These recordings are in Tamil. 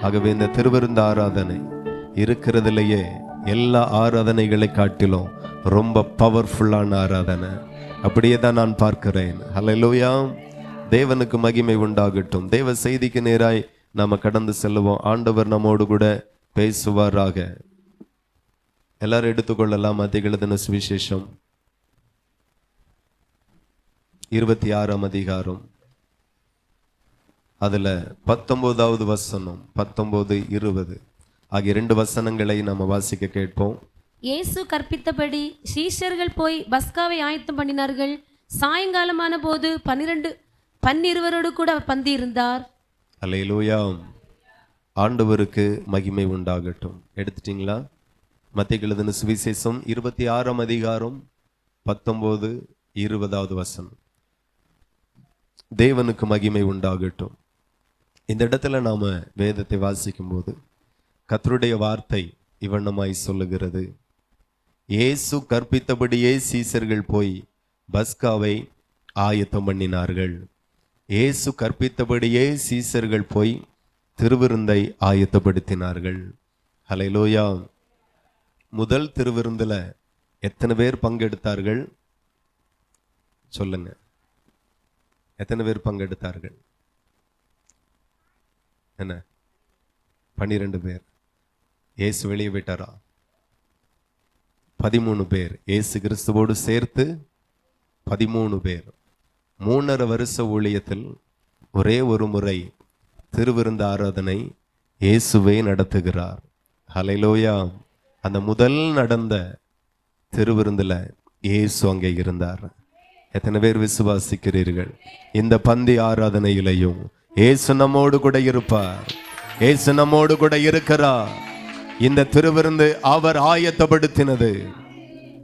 ஆகவே இந்த திருவிருந்து ஆராதனை இருக்கிறதுலையே எல்லா ஆராதனைகளை காட்டிலும் ரொம்ப பவர்ஃபுல்லான ஆராதனை. அப்படியே தான் நான் பார்க்கிறேன். ஹல்லேலூயா. தேவனுக்கு மகிமை உண்டாகட்டும். தேவ செய்திக்கு நேராய் நாம கடந்து செல்லுவோம். ஆண்டவர் நம்மோடு கூட பேசுவாராக. எல்லாரும் எடுத்துக்கொள்ளலாம். மத்திய எழுதின சுவிசேஷம் 26ஆம் அதிகாரம், அதுல 19வது வசனம், 19, 20 ஆகிய 2 வசனங்களை நம்ம வாசிக்க கேட்போம். இயேசு கற்பித்தபடி சீஷர்கள் போய் பஸ்காவை ஆயத்தம் பண்ணினார்கள். சாயங்காலமான போது 12 கூட அவர் பந்தி இருந்தார். அல்லேலூயா. ஆண்டவருக்கு மகிமை உண்டாகட்டும். எடுத்துட்டீங்களா? மத்திய எழுதின சுவிசேஷம் 26ஆம் அதிகாரம் 19, 20வது வசனம். தேவனுக்கு மகிமை உண்டாகட்டும். இந்த இடத்துல நாம வேதத்தை வாசிக்கும் போது கர்த்தருடைய வார்த்தை இவண்ணமாய் சொல்லுகிறது. இயேசு கற்பித்தபடியே சீசர்கள் போய் பஸ்காவை ஆயத்தம் பண்ணினார்கள். இயேசு கற்பித்தபடியே சீசர்கள் போய் திருவிருந்தை ஆயத்தப்படுத்தினார்கள். ஹல்லேலூயா. முதல் திருவிருந்துல எத்தனை பேர் பங்கெடுத்தார்கள் சொல்லுங்க? எத்தனை பேர் பங்கெடுத்தார்கள்? என்ன? 12 பேர். இயேசு வெளியே விட்டாரா? 13 பேர். இயேசு கிறிஸ்துவோடு சேர்த்து 13 பேர். 3.5 வருஷ ஊழியத்தில் ஒரே ஒரு முறை திருவிருந்த ஆராதனை இயேசுவே நடத்துகிறார். ஹல்லேலூயா. அந்த முதல் நடந்த திருவிருந்துல இயேசு அங்கே இருந்தார். எத்தனை பேர் விசுவாசிக்கிறீர்கள்? இந்த பந்தி ஆராதனையிலையும் இயேசு நம்மோடு கூட இருப்பார். இயேசு நம்மோடு கூட இருக்கிறார். இந்த திருவிருந்து அவர் ஆயத்தப்படுத்தினது.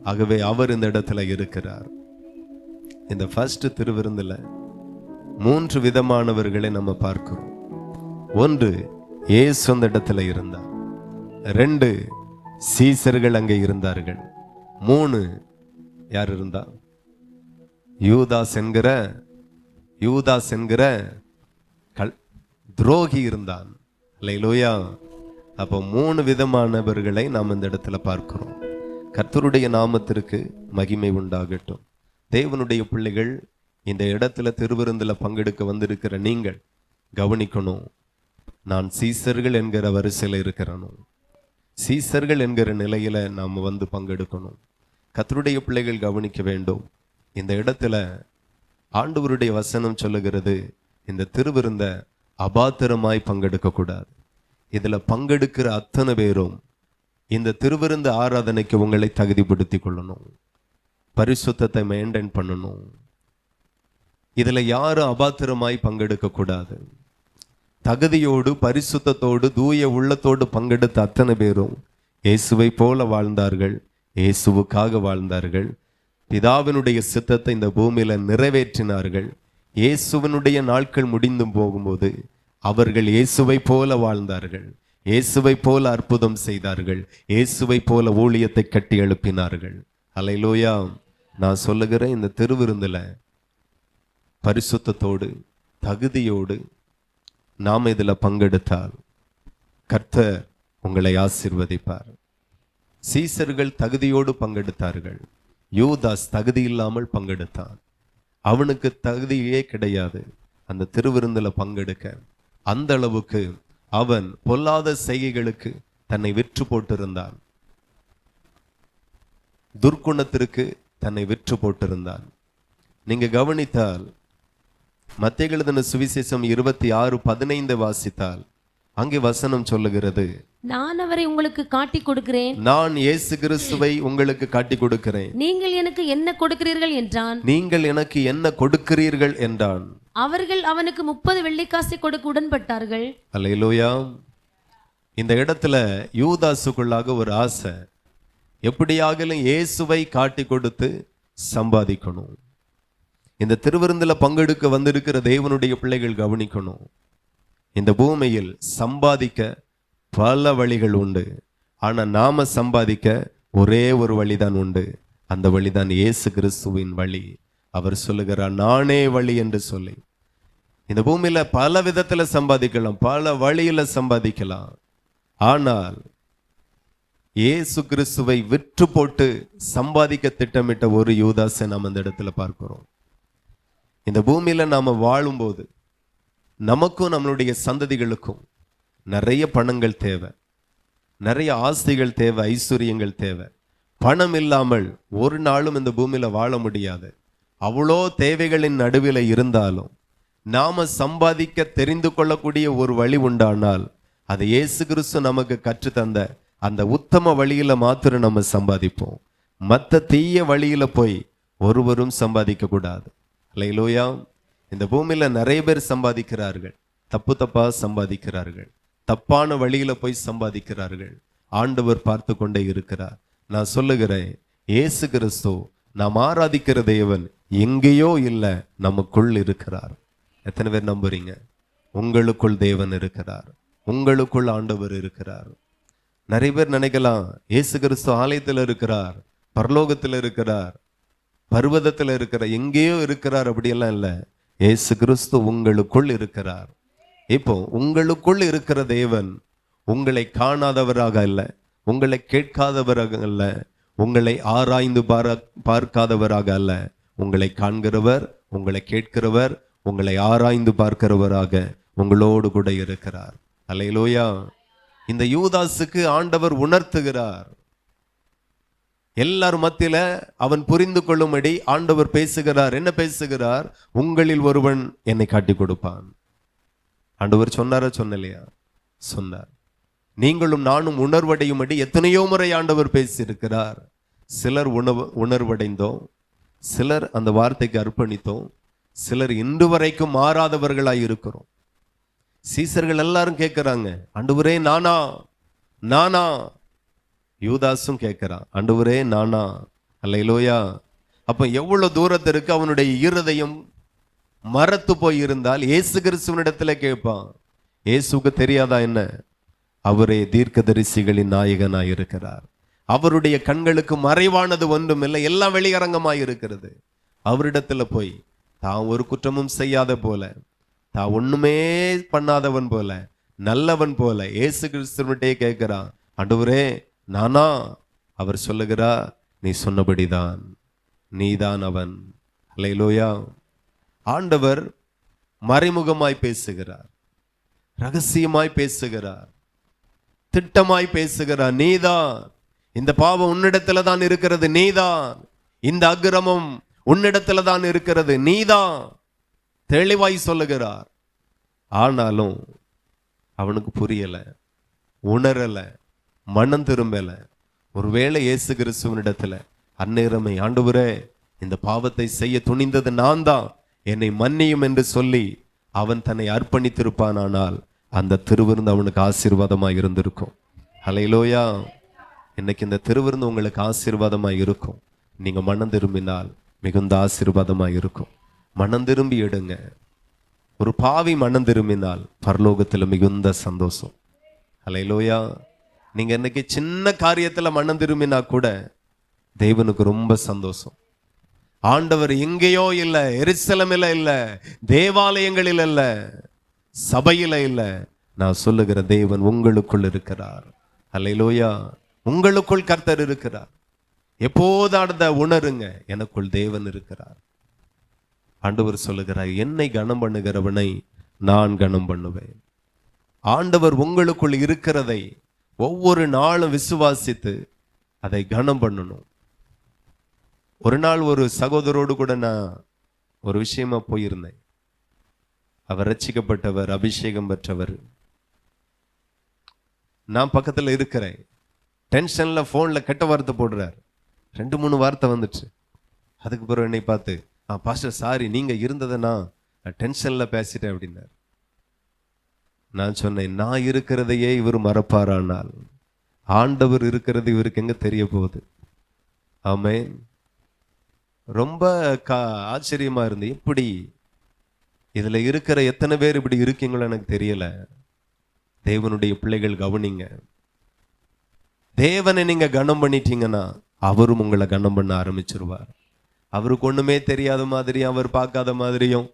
ஆகவே அவர் இந்த இடத்துல இருக்கிறார். இந்த ஃபர்ஸ்ட் திருவிருந்துல 3 விதமானவர்களை நம்ம பார்க்கிறோம். 1, இயேசு அந்த இடத்துல இருந்தார். 2, சீசர்கள் அங்கே இருந்தார்கள். 3, யார் இருந்தா? யூதாஸ் என்கிற துரோகி இருந்தான். அல்லேலூயா. அப்போ 3 விதமானவர்களை நாம் இந்த இடத்துல பார்க்கிறோம். கர்த்தருடைய நாமத்திற்கு மகிமை உண்டாகட்டும். தேவனுடைய பிள்ளைகள், இந்த இடத்துல திருவிருந்துல பங்கெடுக்க வந்திருக்கிற நீங்கள் கவனிக்கணும். நான் சீசர்கள் என்கிற வரிசையில் இருக்கிறனும். சீசர்கள் என்கிற நிலையில நாம் வந்து பங்கெடுக்கணும். கர்த்தருடைய பிள்ளைகள் கவனிக்க வேண்டும். இந்த இடத்துல ஆண்டவருடைய வசனம் சொல்லுகிறது, இந்த திருவிருந்த அபாத்திரமாய் பங்கெடுக்க கூடாது. இதுல பங்கெடுக்கிற அத்தனை பேரும் இந்த திருவிருந்த ஆராதனைக்கு உங்களை தகுதிப்படுத்தி கொள்ளணும். பரிசுத்தத்தை மெயின்டைன் பண்ணணும். இதுல யாரும் அபாத்திரமாய் பங்கெடுக்க கூடாது. தகுதியோடு பரிசுத்தத்தோடு தூய உள்ளத்தோடு பங்கெடுத்த அத்தனை பேரும் இயேசுவை போல வாழ்ந்தார்கள். இயேசுவுக்காக வாழ்ந்தார்கள். பிதாவினுடைய சித்தத்தை இந்த பூமியில நிறைவேற்றினார்கள். இயேசுவினுடைய நாட்கள் முடிந்து போகும்போது அவர்கள் இயேசுவை போல வாழ்ந்தார்கள். இயேசுவை போல அற்புதம் செய்தார்கள். இயேசுவை போல ஊழியத்தை கட்டி எழுப்பினார்கள். அல்லேலூயா. நான் சொல்லுகிறேன், இந்த திருவிருந்துல பரிசுத்தத்தோடு தகுதியோடு நாம் இதுல பங்கெடுத்தால் கர்த்தர் உங்களை ஆசீர்வதிப்பார். சீசர்கள் தகுதியோடு பங்கெடுத்தார்கள். யூதாஸ் தகுதி இல்லாமல் பங்கெடுத்தான். அவனுக்கு தகுதியே கிடையாது அந்த திருவிருந்துல பங்கெடுக்க. அந்த அளவுக்கு அவன் பொல்லாத செய்கைகளுக்கு தன்னை விற்று போட்டிருந்தான். துர்க்குணத்திற்கு தன்னை விற்று போட்டிருந்தான். நீங்க கவனித்தால் மத்தேயு எழுதின சுவிசேஷம் 26:15 வாசித்தால் அங்கே வசனம் சொல்லுகிறது, நான் அவரை உங்களுக்கு காட்டி கொடுக்கிறேன். நான் இயேசு கிறிஸ்துவை உங்களுக்கு காட்டி கொடுக்கிறேன். நீங்கள் எனக்கு என்ன கொடுக்கிறீர்கள் என்றான். நீங்கள் எனக்கு என்ன கொடுக்கிறீர்கள் என்றான். அவர்கள் அவனுக்கு 30 வெள்ளிக்காசை கொடுக்க உடன்பட்டார்கள். அல்லேலூயா. இந்த இடத்துல யூதாசுக்குள்ளாக ஒரு ஆசை, எப்படியாகலும் இயேசுவை காட்டி கொடுத்து சம்பாதிக்கணும். இந்த திருவிருந்துல பங்கெடுக்க வந்திருக்கிற தேவனுடைய பிள்ளைகள் கவனிக்கணும். இந்த பூமியில் சம்பாதிக்க பல வழிகள் உண்டு. ஆனா நாம சம்பாதிக்க ஒரே ஒரு வழிதான் உண்டு. அந்த வழிதான் இயேசு கிறிஸ்துவின் வழி. அவர் சொல்லுகிறார், நானே வழி என்று சொல்லி. இந்த பூமியில பல விதத்துல சம்பாதிக்கலாம், பல வழியில சம்பாதிக்கலாம். ஆனால் இயேசு கிறிஸ்துவை விற்று போட்டு சம்பாதிக்க திட்டமிட்ட ஒரு யூதாசை நாம் இந்த இடத்துல பார்க்கிறோம். இந்த பூமியில நாம வாழும்போது நமக்கும் நம்மளுடைய சந்ததிகளுக்கும் நிறைய பணங்கள் தேவை, நிறைய ஆஸ்திகள் தேவை, ஐஸ்வர்யங்கள் தேவை. பணம் இல்லாமல் ஒரு நாளும் இந்த பூமியில வாழ முடியாது. அவ்வளோ தேவைகளின் நடுவில் இருந்தாலும் நாம சம்பாதிக்க தெரிந்து கொள்ளக்கூடிய ஒரு வழி உண்டானால் அது இயேசு கிறிஸ்து நமக்கு கற்றுத்தந்த அந்த உத்தம வழியில மாத்திரம் நம்ம சம்பாதிப்போம். மற்ற தீய வழியில போய் ஒருவரும் சம்பாதிக்க கூடாது. அல்லேலூயா. இந்த பூமியில நிறைய பேர் சம்பாதிக்கிறார்கள், தப்பு தப்பா சம்பாதிக்கிறார்கள், தப்பான வழியில போய் சம்பாதிக்கிறார்கள். ஆண்டவர் பார்த்து கொண்டே இருக்கிறார். நான் சொல்லுகிறேன், இயேசு கிறிஸ்து நாம் ஆராதிக்கிற தேவன் எங்கேயோ இல்லை, நமக்குள் இருக்கிறார். எத்தனை பேர் நம்புறீங்க? உங்களுக்குள் தேவன் இருக்கிறார், உங்களுக்குள் ஆண்டவர் இருக்கிறார். நிறைய பேர் நினைக்கலாம் இயேசு கிறிஸ்து ஆலயத்தில் இருக்கிறார், பரலோகத்தில் இருக்கிறார், பர்வதத்தில் இருக்கிறார், எங்கேயோ இருக்கிறார். அப்படியெல்லாம் இல்லை. இயேசு கிறிஸ்து உங்களுக்குள் இருக்கிறார். இப்போ உங்களுக்குள் இருக்கிற தேவன் உங்களை காணாதவராக அல்ல, உங்களை கேட்காதவராக அல்ல, உங்களை ஆராய்ந்து பார்க்காதவராக அல்ல. உங்களை காண்கிறவர், உங்களை கேட்கிறவர், உங்களை ஆராய்ந்து பார்க்கிறவராக உங்களோடு கூட இருக்கிறார். அல்லேலூயா. இந்த யூதாசுக்கு ஆண்டவர் உணர்த்துகிறார். எல்லார் மத்தியில அவன் புரிந்து கொள்ளும்படி ஆண்டவர் பேசுகிறார். என்ன பேசுகிறார்? உங்களில் ஒருவன் என்னை காட்டி கொடுப்பான். ஆண்டவர் சொன்னாரா சொன்னலையா? சொன்னார். நீங்களும் நானும் உணர்வடையும்படி எத்தனையோ முறை ஆண்டவர் பேசியிருக்கிறார். சிலர் உணர்வடைந்தோம், சிலர் அந்த வார்த்தைக்கு அர்ப்பணித்தோம், சிலர் இன்று வரைக்கும் மாறாதவர்களாய் இருக்கிறோம். சீசர்கள் எல்லாரும் கேட்கிறாங்க, ஆண்டவரே நானா நானா? யூதாசும் கேட்கிறான், ஆண்டவரே நானா? அல்லேலூயா. அப்ப எவ்வளவு தூரத்திற்கு அவனுடைய இருதயம் மரத்து போய் இருந்தால் இயேசு கிறிஸ்துவனிடத்துல கேட்பான். இயேசுக்கு தெரியாதா என்ன? அவரே தீர்க்கதரிசிகளின் நாயகனாய் இருக்கிறார். அவருடைய கண்களுக்கு மறைவானது ஒன்றும் இல்லை, எல்லாம் வெளியரங்கமாய் இருக்கிறது. அவரிடத்துல போய் தான் ஒரு குற்றமும் செய்யாத போல, தான் ஒண்ணுமே பண்ணாதவன் போல, நல்லவன் போல இயேசு கிறிஸ்துவன்கிட்டே கேட்கிறான், ஆண்டவரே நானா? அவர் சொல்லுகிறா, நீ சொன்னபடிதான், நீதான் அவன். அல்லேலூயா. ஆண்டவர் மறைமுகமாய் பேசுகிறார், ரகசியமாய் பேசுகிறார், திட்டமாய் பேசுகிறார். நீதான், இந்த பாவம் உன்னிடத்துல தான் இருக்கிறது, நீதான், இந்த அக்கிரமம் உன்னிடத்துல தான் இருக்கிறது, நீதான், தெளிவாய் சொல்லுகிறார். ஆனாலும் அவனுக்கு புரியல, உணரல, மனம் திரும்பல. ஒருவேளை இயேசு கிறிஸ்துவனிடத்துல அந்நேரமே, ஆண்டவரே இந்த பாவத்தை செய்ய துணிந்தது நான் தான், என்னை மன்னியும் என்று சொல்லி அவன் தன்னை அர்ப்பணித்திருப்பானால் அந்த திருவிருந்து அவனுக்கு ஆசீர்வாதமாய் இருந்திருக்கும். அல்லேலூயா. இன்னைக்கு இந்த திருவிருந்து உங்களுக்கு ஆசீர்வாதமாய் இருக்கும். நீங்க மனம் திரும்பினால் மிகுந்த ஆசீர்வாதமாய் இருக்கும். மனம் திரும்பி எடுங்க. ஒரு பாவி மனம் திரும்பினால் பரலோகத்துல மிகுந்த சந்தோஷம். அல்லேலூயா. நீங்க இன்னைக்கு சின்ன காரியத்துல மனம் திரும்பினா கூட தேவனுக்கு ரொம்ப சந்தோஷம். ஆண்டவர் எங்கேயோ இல்ல, எருசலேமில இல்ல, தேவாலயங்களில் இல்ல, சபையில இல்ல. நான் சொல்லுகிற தேவன் உங்களுக்குள் இருக்கிறார். அல்லேலூயா. உங்களுக்குள் கர்த்தர் இருக்கிறார். எப்போது உணருங்க, எனக்குள் தேவன் இருக்கிறார். ஆண்டவர் சொல்லுகிறார், என்னை கனம் பண்ணுகிறவனை நான் கனம் பண்ணுவேன். ஆண்டவர் உங்களுக்குள் இருக்கிறதை ஒவ்வொரு நாளும் விசுவாசித்து அதை கனம் பண்ணணும். ஒரு நாள் ஒரு சகோதரோடு கூட நான் ஒரு விஷயமா போயிருந்தேன். அவர் ரட்சிக்கப்பட்டவர், அபிஷேகம் பெற்றவர். நான் பக்கத்துல இருக்கிறேன். டென்ஷன்ல போன்ல கெட்ட வார்த்தை போடுறார். 2-3 வார்த்தை வந்துச்சு. அதுக்கு பிறகு என்னை பார்த்து, பாஸ்டர் சாரி, நீங்க இருந்ததை நான் டென்ஷன்ல பேசிட்டேன் அப்படின்னார். நான் சொன்னேன், நான் இருக்கிறதையே இவர் மறப்பாரானால் ஆண்டவர் இருக்கிறது இவருக்கு எங்க தெரிய போகுது? ஆமென். ரொம்ப ஆச்சரியமா இருந்து, எப்படி இதுல இருக்கிற எத்தனை பேர் இப்படி இருக்கீங்களோ எனக்கு தெரியல. தேவனுடைய பிள்ளைகள் கவனிங்க. தேவனை நீங்க கனம் பண்ணிட்டீங்கன்னா அவரும் உங்களை கனம் பண்ண ஆரம்பிச்சிருவார். அவருக்கு ஒண்ணுமே தெரியாத மாதிரியும், அவர் பார்க்காத மாதிரியும்,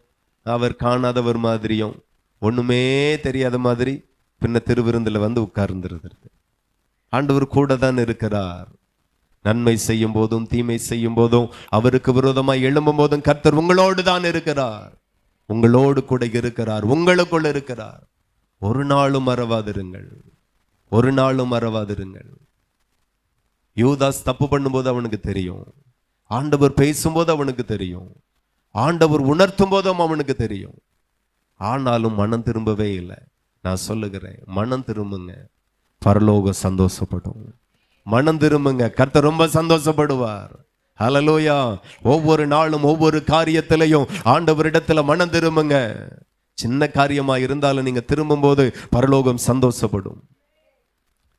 அவர் காணாதவர் மாதிரியும் ஒண்ணுமே தெரியாத மாதிரி பின்ன திருவிருந்தில் வந்து உட்கார்ந்துருது. ஆண்டவர் கூட தான் இருக்கிறார். நன்மை செய்யும் போதும் தீமை செய்யும் போதும் அவருக்கு விரோதமாய் எழும்பும் போதும் கர்த்தர் உங்களோடு தான் இருக்கிறார். உங்களோடு கூட இருக்கிறார், உங்களுக்குள்ள இருக்கிறார். ஒரு நாளும் மறவாதிருங்கள், ஒரு நாளும் மறவாதிருங்கள். யூதாஸ் தப்பு பண்ணும்போது அவனுக்கு தெரியும், ஆண்டவர் பேசும்போது அவனுக்கு தெரியும், ஆண்டவர் உணர்த்தும் போதும் அவனுக்கு தெரியும். ஆனாலும் மனம் திரும்பவே இல்லை. நான் சொல்லுகிறேன், மனம் திரும்புங்க, பரலோகம் சந்தோஷப்படும். மனம் திரும்புங்க, கர்த்தர் ரொம்ப சந்தோஷப்படுவார். ஹல்லேலூயா. ஒவ்வொரு நாளும் ஒவ்வொரு காரியத்திலையும் ஆண்டவரிடத்துல மனம் திரும்புங்க. சின்ன காரியமா இருந்தாலும் நீங்க திரும்பும் போது பரலோகம் சந்தோஷப்படும்.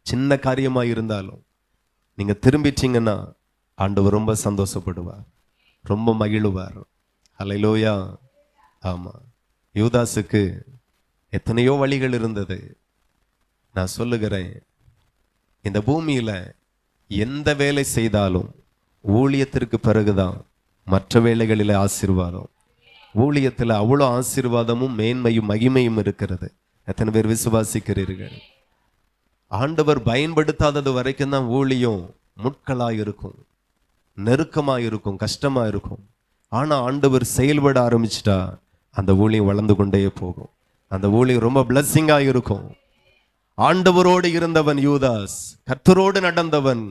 சின்ன காரியமா இருந்தாலும் நீங்க திரும்பிட்டீங்கன்னா ஆண்டவர் ரொம்ப சந்தோஷப்படுவார், ரொம்ப மகிழுவார். ஹல்லேலூயா. ஆமா, யூதாசுக்கு எத்தனையோ வழிகள் இருந்தது. நான் சொல்லுகிறேன், இந்த பூமியில எந்த வேலை செய்தாலும் ஊழியத்திற்கு பிறகுதான் மற்ற வேலைகளில் ஆசீர்வாதம். ஊழியத்தில் அவ்வளோ ஆசீர்வாதமும் மேன்மையும் மகிமையும் இருக்கிறது. எத்தனை பேர் விசுவாசிக்கிறீர்கள்? ஆண்டவர் பயன்படுத்தாதது வரைக்கும் தான் ஊழியம் முட்களாக இருக்கும், நெருக்கமாக இருக்கும், கஷ்டமாக இருக்கும். ஆனால் ஆண்டவர் செயல்பட ஆரம்பிச்சிட்டா அந்த ஊழியம் வளர்ந்து கொண்டே போகும். அந்த ஊழியம் ரொம்ப பிளஸ்ஸிங்காக இருக்கும். ஆண்டவரோடு இருந்தவன் யூதாஸ், கர்த்தரோடு நடந்தவன்.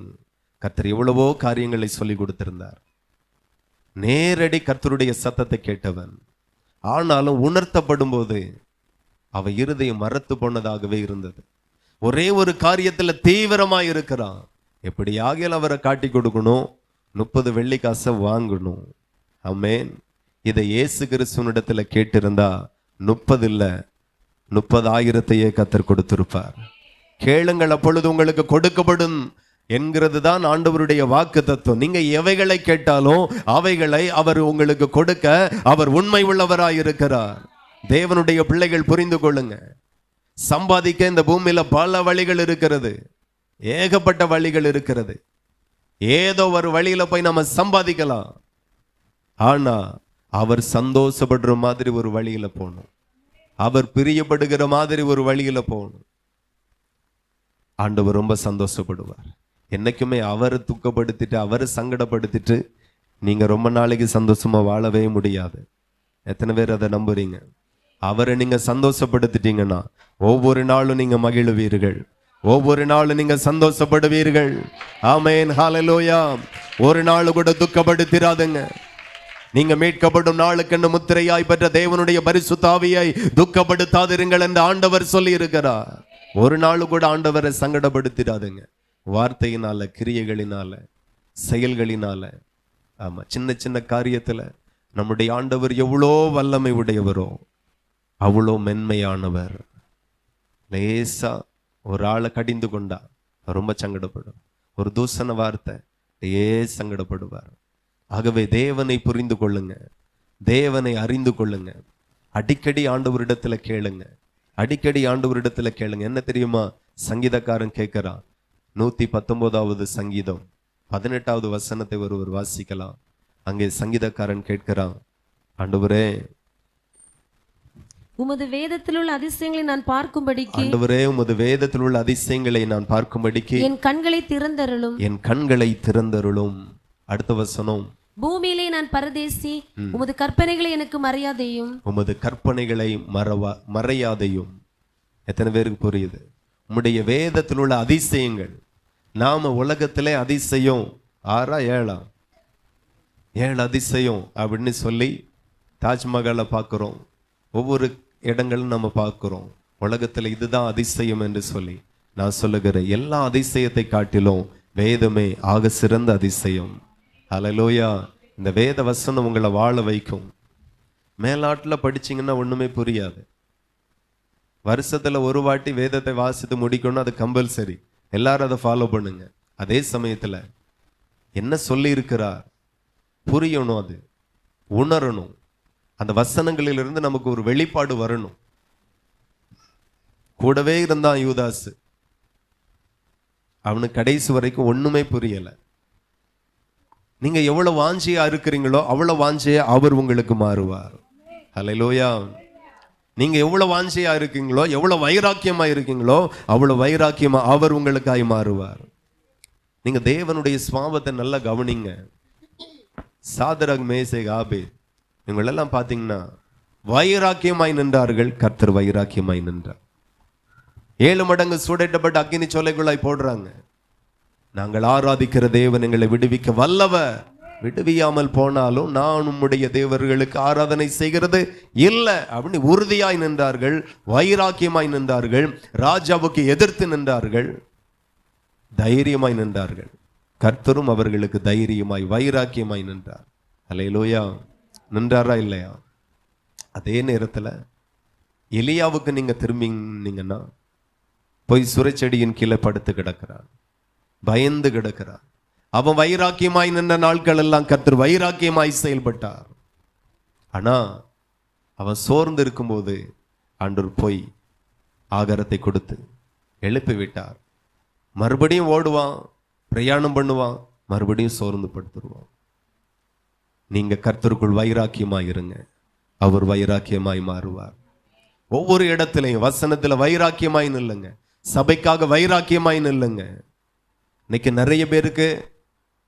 கர்த்தர் எவ்வளவோ காரியங்களை சொல்லி கொடுத்திருந்தார். நேரடி கர்த்தருடைய சத்தத்தை கேட்டவன். ஆனாலும் உணர்த்தப்படும் போது அவ இருதயம் மறத்து போனதாகவே இருந்தது. ஒரே ஒரு காரியத்துல தீவிரமாய் இருக்கிறான். எப்படியாக அவரை காட்டி கொடுக்கணும், 30 வெள்ளி காசை வாங்கணும். ஆமென். இதை இயேசு கிறிஸ்துவனிடத்துல கேட்டிருந்தா 30 இல்ல 30,000 கர்த்தர் கொடுத்திருப்பார். கேளுங்கள் அப்பொழுது உங்களுக்கு கொடுக்கப்படும் என்கிறது தான் ஆண்டவருடைய வாக்கு தத்துவம். நீங்க எவைகளை கேட்டாலும் அவைகளை அவர் உங்களுக்கு கொடுக்க அவர் உண்மை உள்ளவராய் இருக்கிறார். தேவனுடைய பிள்ளைகள் புரிந்து கொள்ளுங்க. சம்பாதிக்க இந்த பூமியில பல வழிகள் இருக்கிறது, ஏகப்பட்ட வழிகள் இருக்கிறது. ஏதோ ஒரு வழியில போய் நம்ம சம்பாதிக்கலாம். ஆனா அவர் சந்தோஷப்படுற மாதிரி ஒரு வழியில போகணும், அவர் பிரியப்படுகிற மாதிரி ஒரு வழியில போகணும். ஆண்டவர் ரொம்ப சந்தோஷப்படுவார். என்னைக்குமே அவரை துக்கப்படுத்திட்டு அவரை சங்கடப்படுத்திட்டு நீங்க ரொம்ப நாளைக்கு சந்தோஷமா வாழவே முடியாது. எத்தனை பேர் அதை நம்புறீங்க? அவரை நீங்க சந்தோஷப்படுத்திட்டீங்கன்னா ஒவ்வொரு நாளும் நீங்க மகிழுவீர்கள், ஒவ்வொரு நாளும் நீங்க சந்தோஷப்படுவீர்கள். ஆமென், ஹல்லேலூயா. ஒரு நாள் கூட துக்கப்படுத்திராதுங்க. நீங்க மீட்கப்படும் நாளுக்கென்று முத்திரையாய் பெற்ற தேவனுடைய பரிசுத்த ஆவியை துக்கப்படுத்தாதிருங்கள் என்று ஆண்டவர் சொல்லி இருக்கிறார். ஒரு நாள் கூட ஆண்டவரை சங்கடப்படுத்திடாதுங்க. வார்த்தையினால, கிரியைகளினால, செயல்களினால. ஆமா, சின்ன சின்ன காரியத்துல நம்முடைய ஆண்டவர் எவ்வளோ வல்லமை உடையவரோ அவ்வளோ மென்மையானவர். லேசா ஒரு ஆளை கடிந்து கொண்டா ரொம்ப சங்கடப்படும். ஒரு தூசண வார்த்தை சங்கடப்படுவார். ஆகவே தேவனை புரிந்து கொள்ளுங்க, தேவனை அறிந்து கொள்ளுங்க. அடிக்கடி ஆண்டவரிடத்துல கேளுங்க, அடிக்கடி ஆண்டவரிடத்துல கேளுங்க. என்ன தெரியுமா சங்கீதக்காரன் கேட்கிறான்? 119வது சங்கீதம் 18வது வசனத்தை ஒருவர் வாசிக்கலாம். அங்கே சங்கீதக்காரன் கேட்கிறான், ஆண்டவரே உமது வேதத்தில் உள்ள அதிசயங்களை நான் பார்க்கும்படிக்கு, ஆண்டவரே உமது வேதத்தில் உள்ள அதிசயங்களை நான் பார்க்கும்படிக்கு என் கண்களை திறந்தருளும், என் கண்களை திறந்தருளும். அடுத்த வசனம், பூமியிலே நான் பரதேசி, உமது கற்பனைகளை எனக்கு மறையாதையும், உமது கற்பனைகளை மறையாதையும். எத்தனை பேருக்கு புரியுது? உம்முடைய வேதத்தில் உள்ள அதிசயங்கள். நாம உலகத்திலே அதிசயம் 6 7 அதிசயம் அப்படின்னு சொல்லி தாஜ்மஹாலை பார்க்கிறோம், ஒவ்வொரு இடங்களும் நம்ம பார்க்கிறோம். உலகத்துல இதுதான் அதிசயம் என்று சொல்லி நான் சொல்லுகிற எல்லா அதிசயத்தை காட்டிலும் வேதமே ஆக சிறந்த அதிசயம். ஹல்லேலூயா. இந்த வேத வசனம் உங்களை வாழ வைக்கும். மேலாட்டில் படிச்சீங்கன்னா ஒண்ணுமே புரியாது. வருஷத்துல ஒரு வாட்டி வேதத்தை வாசித்து முடிக்கணும், அது கம்பல்சரி. எல்லாரும் அதை ஃபாலோ பண்ணுங்க. அதே சமயத்துல என்ன சொல்லி இருக்கிறார் புரியணும், அது உணரணும். அந்த வசனங்களிலிருந்து நமக்கு ஒரு வெளிப்பாடு வரணும். கூடவே இருந்தான் யூதாஸ். அவனுக்கு கடைசி வரைக்கும் ஒண்ணுமே புரியல. நீங்க எவ்வளவு வாஞ்சியா இருக்கிறீங்களோ அவ்வளவு வாஞ்சியா அவர் உங்களுக்கு மாறுவார். ஹல்லேலூயா. நீங்க எவ்வளவு வாஞ்சையா இருக்கீங்களோ, எவ்வளவு வைராக்கியமா இருக்கீங்களோ, அவ்வளவு வைராக்கியமா அவர் உங்களுக்காய் மாறுவார். நீங்க தேவனுடைய சுபாவத்தை நல்லா கவனிங்க. சாதரக், மேசேக், ஆபேத் இவங்களெல்லாம் பார்த்தீங்கன்னா வைராக்கியமாய் நின்றார்கள். கர்த்தர் வைராக்கியமாய் நின்றார். 7 மடங்கு சூடேற்றப்பட்ட அக்கினி சோலைக்குள்ளாய் போடுறாங்க. நாங்கள் ஆராதிக்கிற தேவன் எங்களை விடுவிக்க வல்லவர். விடுவியாமல் போனாலும் நான் உம்முடைய தேவர்களுக்கு ஆராதனை செய்கிறது இல்லை அப்படின்னு உறுதியாய் நின்றார்கள், வைராக்கியமாய் நின்றார்கள், ராஜாவுக்கு எதிர்த்து நின்றார்கள், தைரியமாய் நின்றார்கள். கர்த்தரும் அவர்களுக்கு தைரியமாய் வைராக்கியமாய் நின்றார். அல்லேலூயா. நின்றாரா இல்லையா? அதே நேரத்தில் எலியாவுக்கு நீங்க திரும்பினீங்கன்னா போய் சுரைச்செடியின் கீழே படுத்து கிடக்கிறான், பயந்து கிடக்கிறான். அவன் வைராக்கியமாய் நின்ற நாட்கள் எல்லாம் கர்த்தர் வைராக்கியமாய் செயல்பட்டார். ஆனா அவன் சோர்ந்து இருக்கும்போது ஆண்டவர் போய் ஆகாரத்தை கொடுத்து எழுப்பி விட்டார். மறுபடியும் ஓடுவான், பிரயாணம் பண்ணுவான், மறுபடியும் சோர்ந்து படுத்துருவான். நீங்க கர்த்தருக்குள் வைராக்கியமாய் இருங்க, அவர் வைராக்கியமாய் மாறுவார். ஒவ்வொரு இடத்திலையும் வசனத்துல வைராக்கியமாய் நில்லுங்க, சபைக்காக வைராக்கியமாய் நில்லுங்க. இன்னைக்கு நிறைய பேருக்கு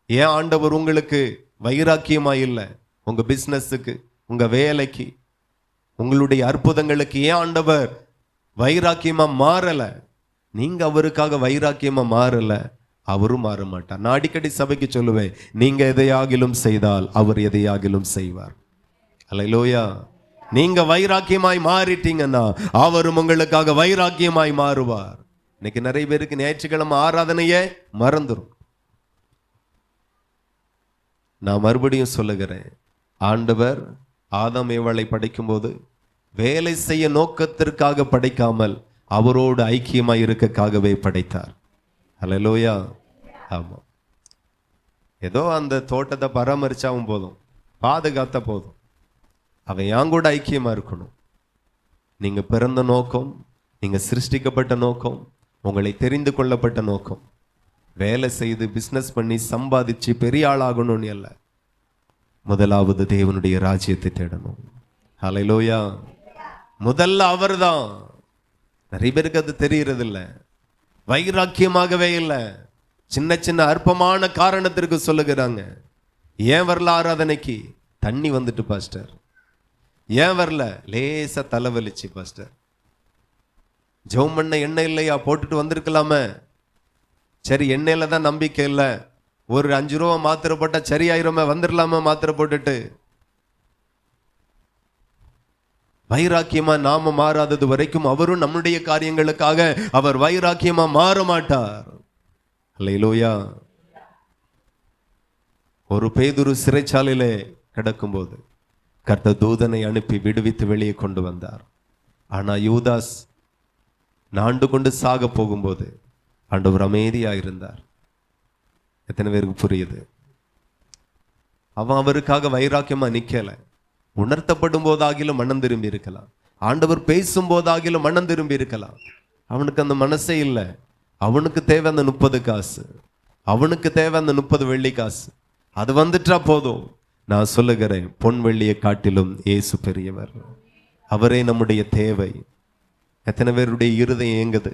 ஏன் ஆண்டவர் உங்களுக்கு வைராக்கியமாய் இல்லை? உங்க பிசினஸுக்கு, உங்க வேலைக்கு, உங்களுடைய அற்புதங்களுக்கு ஏன் ஆண்டவர் வைராக்கியமா மாறல? நீங்க அவருக்காக வைராக்கியமா மாறல, அவரும் மாற மாட்டார். நான் அடிக்கடி சபைக்கு சொல்லுவேன், நீங்க எதையாகிலும் செய்தால் அவர் எதையாகிலும் செய்வார். அல்லேலூயா. நீங்க வைராக்கியமாய் மாறிட்டீங்கன்னா அவரும் உங்களுக்காக வைராக்கியமாய் மாறுவார். இன்னைக்கு நிறைய பேருக்கு ஞாயிற்றுக்கிழமை ஆராதனையே மறந்துடும். நான் மறுபடியும் சொல்லுகிறேன், ஆண்டவர் ஆதாம் ஏவாளை படைக்கும்போது வேலை செய்ய நோக்கத்திற்காக படைக்காமல் அவரோடு ஐக்கியமாய் இருக்கக்காகவே படைத்தார். அல்லேலூயா. ஆமா, ஏதோ அந்த தோட்டத்தை பராமரிச்சாவும் போதும், பாதுகாத்த போதும், அவன் என் கூட ஐக்கியமா இருக்கணும். நீங்க பிறந்த நோக்கம், நீங்க சிருஷ்டிக்கப்பட்ட நோக்கம், உங்களை தெரிந்து கொள்ளப்பட்ட நோக்கம் வேலை செய்து பிசினஸ் பண்ணி சம்பாதிச்சு பெரிய ஆளாகணும்னு அல்ல. முதலாவது தேவனுடைய ராஜ்யத்தை தேடணும். ஹல்லேலூயா. முதல்ல அவர்தான். நிறைய பேருக்கு அது தெரியறது இல்லை, வைராக்கியமாகவே இல்லை. சின்ன சின்ன அற்பமான காரணத்திற்கு சொல்லுகிறாங்க. ஏன் வரல ஆராதனைக்கு? தண்ணி வந்துட்டு பாஸ்டர். ஏன் வரல? லேசா தலைவலிச்சு பாஸ்டர். ஜெபம் பண்ண எண்ணெய் இல்லையா? போட்டுட்டு வந்திருக்கலாமே. சரி, எண்ணெயில தான் நம்பிக்கை இல்லை, ஒரு 5 ரூபா மாத்திரை போட்டா சரியாயிருமே, வந்துடலாமா மாத்திரை போட்டுட்டு? வைராக்கியமா நாம மாறாதது வரைக்கும் அவரும் நம்முடைய காரியங்களுக்காக அவர் வைராக்கியமா மாற மாட்டார். அல்லேலூயா. ஒரு பேதுரு சிறைச்சாலையிலே கிடக்கும்போது கர்த்தர் தூதனை அனுப்பி விடுவித்து வெளியே கொண்டு வந்தார். ஆனா யூதாஸ் நாண்டு கொண்டு சாக போகும்போது ஆண்டவர் அமைதியா இருந்தார். எத்தனை பேருக்கு புரியுது? அவன் அவருக்காக வைராக்கியமா நிக்கல. உணர்த்தப்படும் போதாகிலும் மனம் திரும்பி இருக்கலாம், ஆண்டவர் பேசும் போதாகிலும் மனம் திரும்பி இருக்கலாம். அவனுக்கு அந்த மனசே இல்லை. அவனுக்கு தேவை அந்த 30 காசு, அவனுக்கு தேவை அந்த 30 வெள்ளி காசு. அது வந்துட்டா போதும். நான் சொல்லுகிறேன், பொன் வெள்ளியை காட்டிலும் இயேசு பெரியவர். அவரே நம்முடைய தேவை. எத்தனை பேருடைய இருதயம் ஏங்குது?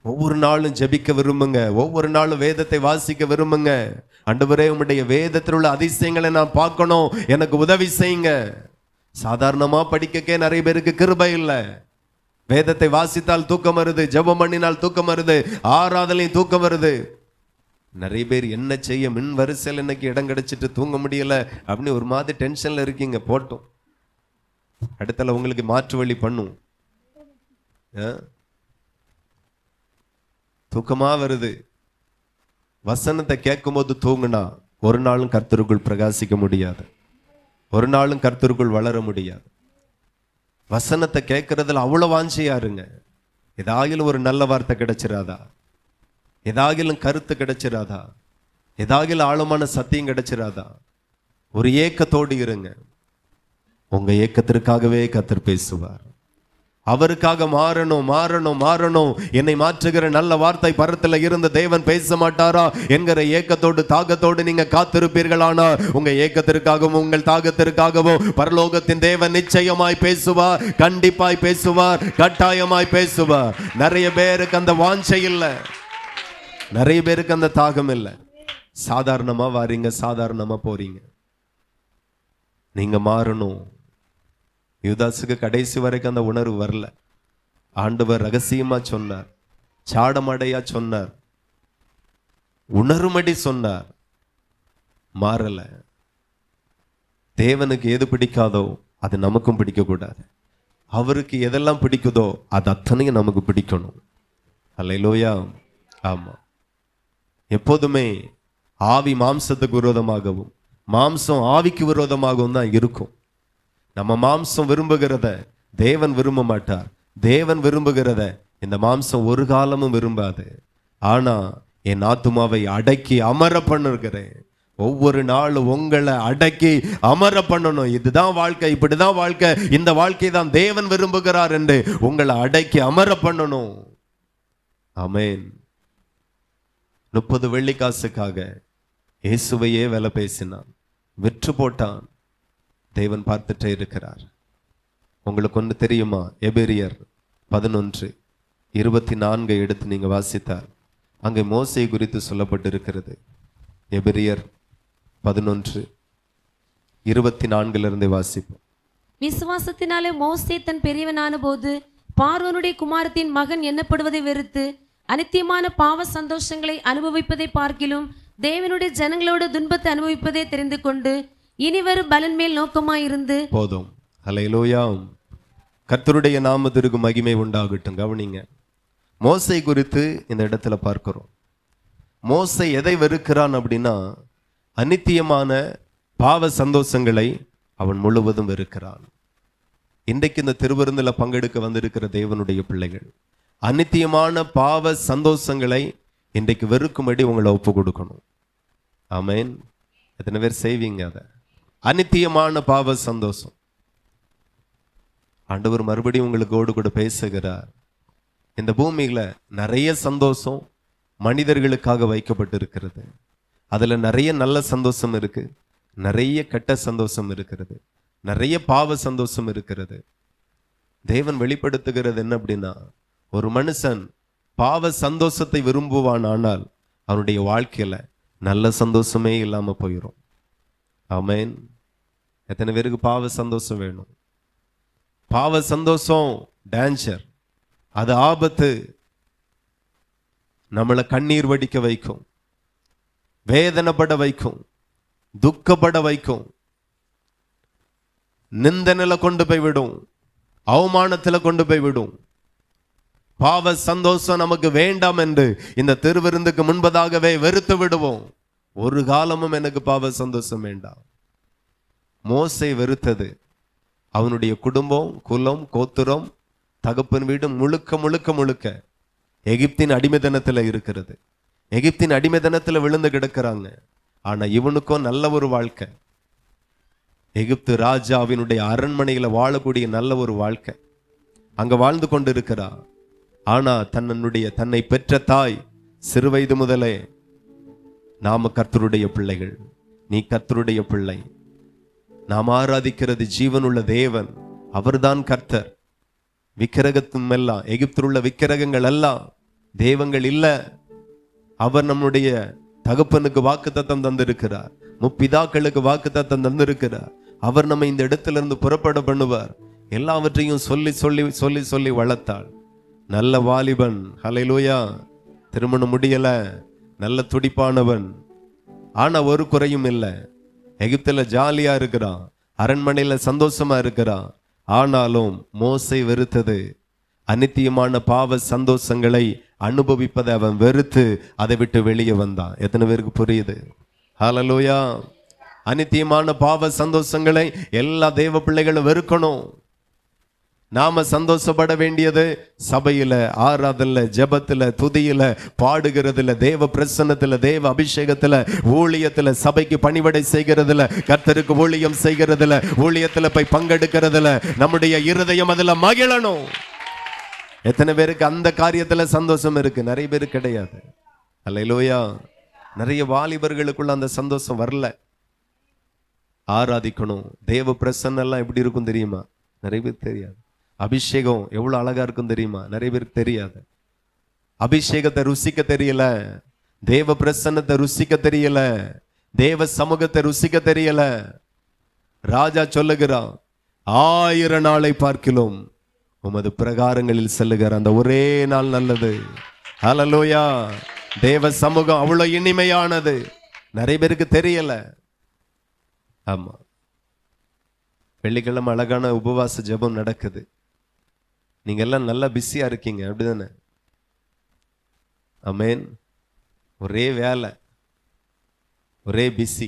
ஒவ்வொரு நாளும் ஜெபிக்க விரும்புங்க, ஒவ்வொரு நாளும் வேதத்தை வாசிக்க விரும்புங்க. ஆண்டவரே, உம்முடைய வேதத்தில் உள்ள அதிசயங்களை நான் பார்க்கணும், எனக்கு உதவி செய்யுங்க. சாதாரணமா படிக்கக்கே நிறைய பேருக்கு கிருபை இல்லை. வேதத்தை வாசித்தால் தூக்கம் வருது, ஜெபம் பண்ணினால் தூக்கம் வருது, ஆராதனையும் தூக்கம் வருது. நிறைய பேர் என்ன செய்ய, மின் வரிசையில் இன்னைக்கு இடம் கிடைச்சிட்டு தூங்க முடியல அப்படின்னு ஒரு மாதிரி டென்ஷன்ல இருக்கீங்க. போட்டும், அடுத்தல உங்களுக்கு மாற்று வழி பண்ணும். தூக்கமா வருது. வசனத்தை கேட்கும் போது தூங்குனா ஒரு நாளும் கர்த்தருக்குள் பிரகாசிக்க முடியாது, ஒரு நாளும் கர்த்தருக்குள் வளர முடியாது. வசனத்தை கேட்கறதுல அவ்வளவு வாஞ்சியா இருங்க. ஏதாகிலும் ஒரு நல்ல வார்த்தை கிடைச்சிடாதா? ஏதாகிலும் கருத்து கிடைச்சிடாதா? ஏதாகிலும் ஆழமான சத்தியம் கிடைச்சிடாதா? ஒரு ஏக்கத்தோடு இருங்க. உங்க ஏக்கத்திற்காகவே கர்த்தர் பேசுவார். அவருக்காக மாறணும் மாறணும் மாறணும். என்னை மாற்றுகிற நல்ல வார்த்தை பரத்துல இருந்து தேவன் பேச மாட்டாரா என்கிற ஏக்கத்தோடு தாகத்தோடு நீங்க காத்திருப்பீர்களானா உங்க ஏக்கத்திற்காகவும் உங்கள் தாகத்திற்காகவும் பரலோகத்தின் தேவன் நிச்சயமாய் பேசுவார், கண்டிப்பாய் பேசுவார், கட்டாயமாய் பேசுவார். நிறைய பேருக்கு அந்த வாஞ்சை இல்லை, நிறைய பேருக்கு அந்த தாகம் இல்லை. சாதாரணமா வாரீங்க, சாதாரணமா போறீங்க. நீங்க மாறணும். யூதாசுக்கு கடைசி வரைக்கும் அந்த உணர்வு வரல. ஆண்டவர் ரகசியமா சொன்னார், சாடமடையா சொன்னார், உணரும்படி சொன்னார், மாறல. தேவனுக்கு எது பிடிக்காதோ அது நமக்கும் பிடிக்க கூடாது. அவருக்கு எதெல்லாம் பிடிக்குதோ அது அத்தனையும் நமக்கு பிடிக்கணும். அல்லேலூயா. ஆமா, எப்போதுமே ஆவி மாம்சத்துக்கு விரோதமாகவும் மாம்சம் ஆவிக்கு விரோதமாகவும் தான் இருக்கும். நம்ம மாம்சம் விரும்புகிறத தேவன் விரும்ப மாட்டார், தேவன் விரும்புகிறத இந்த மாம்சம் ஒரு காலமும் விரும்பாது. ஆனா என் ஆத்துமாவை அடக்கி அமர பண்ணுகிறேன். ஒவ்வொரு நாளும் உங்களை அடக்கி அமர பண்ணணும். இதுதான் வாழ்க்கை, இப்படிதான் வாழ்க்கை, இந்த வாழ்க்கை தான் தேவன் விரும்புகிறார் என்று உங்களை அடக்கி அமர பண்ணணும். ஆமென். 30 வெள்ளிக்காசுக்காக இயேசுவையே வேலை பேசினான், விற்று போட்டான். தேவன் பார்த்துட்டே இருக்கிறார். உங்களுக்கு ஒன்று தெரியுமா? எபிரியர் 11:24 எடுத்து நீங்க வாசித்தால் அங்கே மோசே குறித்து சொல்லப்பட்டிருக்கிறது. எபிரியர் 11:24 வாசிப்போம். விசுவாசத்தினாலே மோசே தன் பெரியவனான போது பார்வோனுடைய குமாரத்தின் மகன் எண்ணப்படுவதை வெறுத்து அனித்தியமான பாவ சந்தோஷங்களை அனுபவிப்பதை பார்க்கிலும் தேவனுடைய ஜனங்களோட துன்பத்தை அனுபவிப்பதை தெரிந்து கொண்டு இனிவரும் பலன் மேல் நோக்கமாயிருந்து போதும். அல்லேலூயா. கர்த்தருடைய நாமத்திற்கு மகிமை உண்டாகட்டும். கவனிங்க, மோசே குறித்து இந்த இடத்துல பார்க்கிறோம். மோசே எதை வெறுக்கிறான் அப்படின்னா, அனித்தியமான பாவ சந்தோஷங்களை அவன் முழுவதும் வெறுக்கிறான். இன்றைக்கு இந்த திருவிருந்தில் பங்கெடுக்க வந்திருக்கிற தேவனுடைய பிள்ளைகள் அனித்தியமான பாவ சந்தோஷங்களை இன்றைக்கு வெறுக்கும்படி உங்களை ஒப்பு கொடுக்கணும். ஆமென். எத்தனை பேர் செய்வீங்க அதை? அனித்தியமான பாவ சந்தோஷம். ஆண்டவர் மறுபடியும் உங்களுக்கு கூட பேசுகிறார். இந்த பூமியில நிறைய சந்தோஷம் மனிதர்களுக்காக வைக்கப்பட்டிருக்கிறது. அதுல நிறைய நல்ல சந்தோஷம் இருக்கு, நிறைய கெட்ட சந்தோஷம் இருக்கிறது, நிறைய பாவ சந்தோஷம் இருக்கிறது. தேவன் வெளிப்படுத்துகிறது என்ன அப்படின்னா, ஒரு மனுஷன் பாவ சந்தோஷத்தை விரும்புவான், ஆனால் அவனுடைய வாழ்க்கையில நல்ல சந்தோஷமே இல்லாம போயிடும். ஆமென். எத்தனை பேருக்கு பாவ சந்தோஷம் வேணும்? பாவ சந்தோஷம் டேஞ்சர், அது ஆபத்து. நம்மளை கண்ணீர் வடிக்க வைக்கும், வேதனைப்பட வைக்கும், துக்கப்பட வைக்கும், நிந்தனையில கொண்டு போய் விடும், அவமானத்துல கொண்டு போய் விடும். பாவ சந்தோஷம் நமக்கு வேண்டாம் என்று இந்த திருவிருந்துக்கு முன்பதாகவே வெறுத்து விடுவோம். ஒரு காலமும் எனக்கு பாவ சந்தோஷம் வேண்டாம். மோசே வெறுத்தது அவனுடைய குடும்பம், குலம், கோத்திரம், தகப்பன் வீடு முழுக்க முழுக்க முழுக்க எகிப்தின் அடிமைத்தனத்துல இருக்கிறது. எகிப்தின் அடிமைத்தனத்துல விழுந்து கிடக்கிறாங்க. ஆனா இவனுக்கும் நல்ல ஒரு வாழ்க்கை, எகிப்து ராஜாவினுடைய அரண்மனையில வாழக்கூடிய நல்ல ஒரு வாழ்க்கை, அங்க வாழ்ந்து கொண்டு இருக்கிறா. ஆனா தன்னை பெற்ற தாய் சிறுவயது முதலே, நாம கர்த்தருடைய பிள்ளைகள், நீ கர்த்தருடைய பிள்ளை, நாம் ஆராதிக்கிறது ஜீவனுள்ள தேவன், அவர்தான் கர்த்தர். விக்கிரகத்தும் எல்லாம், எகிப்தில் உள்ள விக்கிரகங்கள் எல்லாம் தெய்வங்கள் இல்ல. அவர் நம்முடைய தகப்பனுக்கு வாக்குத்தத்தம் தந்திருக்கிறார், முப்பிதாக்களுக்கு வாக்குத்தத்தம் தந்திருக்கிறார். அவர் நம்ம இந்த இடத்திலிருந்து புறப்பட பண்ணுவார். எல்லாவற்றையும் சொல்லி சொல்லி சொல்லி சொல்லி வளர்த்தாள். நல்ல வாலிபன், ஹல்லேலூயா, திருமணம் முடியல, நல்ல துடிப்பானவன். ஆனா ஒரு குறையும் இல்லை. எகிப்துல ஜாலியா இருக்கிறான், அரண்மனையில சந்தோஷமா இருக்கிறான். ஆனாலும் மோசே வெறுத்தது அனித்தியமான பாவ சந்தோஷங்களை அனுபவிப்பதை அவன் வெறுத்து அதை விட்டு வெளியே வந்தான். எத்தனை பேருக்கு புரியுது? ஹல்லேலூயா. அனித்தியமான பாவ சந்தோஷங்களை எல்லா தேவ பிள்ளைகளும் வெறுக்கணும். நாம சந்தோஷப்பட வேண்டியது சபையில, ஆராதனையில, ஜெபத்துல, துதியில, பாடுகிறதுல, தேவ பிரசன்னத்துல, தேவ அபிஷேகத்துல, ஊழியத்துல, சபைக்கு பணிவிடை செய்கிறதுல, கர்த்தருக்கு ஊழியம் செய்கிறதுல, ஊழியத்துல போய் பங்கெடுக்கிறதுல நம்முடைய இருதயம் அதுல மகிழணும். எத்தனை பேருக்கு அந்த காரியத்துல சந்தோஷம் இருக்கு? நிறைய பேருக்கு கிடையாது. அல்லேலூயா. நிறைய வாலிபர்களுக்குள்ள அந்த சந்தோஷம் வரல. ஆராதிக்கணும், தேவ பிரசன்னம் எல்லாம் எப்படி இருக்கும் தெரியுமா? நிறைய பேருக்கு தெரியாது. அபிஷேகம் எவ்வளவு அழகா இருக்கும் தெரியுமா? நிறைய பேருக்கு தெரியாது. அபிஷேகத்தை ருசிக்க தெரியல, தேவ பிரசன்னத்தை ருசிக்க தெரியல, தேவ சமூகத்தை ருசிக்க தெரியல. ராஜா சொல்லுகிறான், 1000 நாளை பார்க்கிலும் உமது பிரகாரங்களில் செல்லுகிற அந்த ஒரே நாள் நல்லது. ஹல்லேலூயா. தேவ சமூகம் அவ்வளவு இனிமையானது. நிறைய பேருக்கு தெரியல. ஆமா, வெள்ளிக்கிழமை அழகான உபவாச ஜெபம் நடக்குது. நீங்க எல்லாம் நல்லா பிஸியா இருக்கீங்க, அப்படிதானே? ஆமென். ஒரே வேலை, ஒரே பிஸி.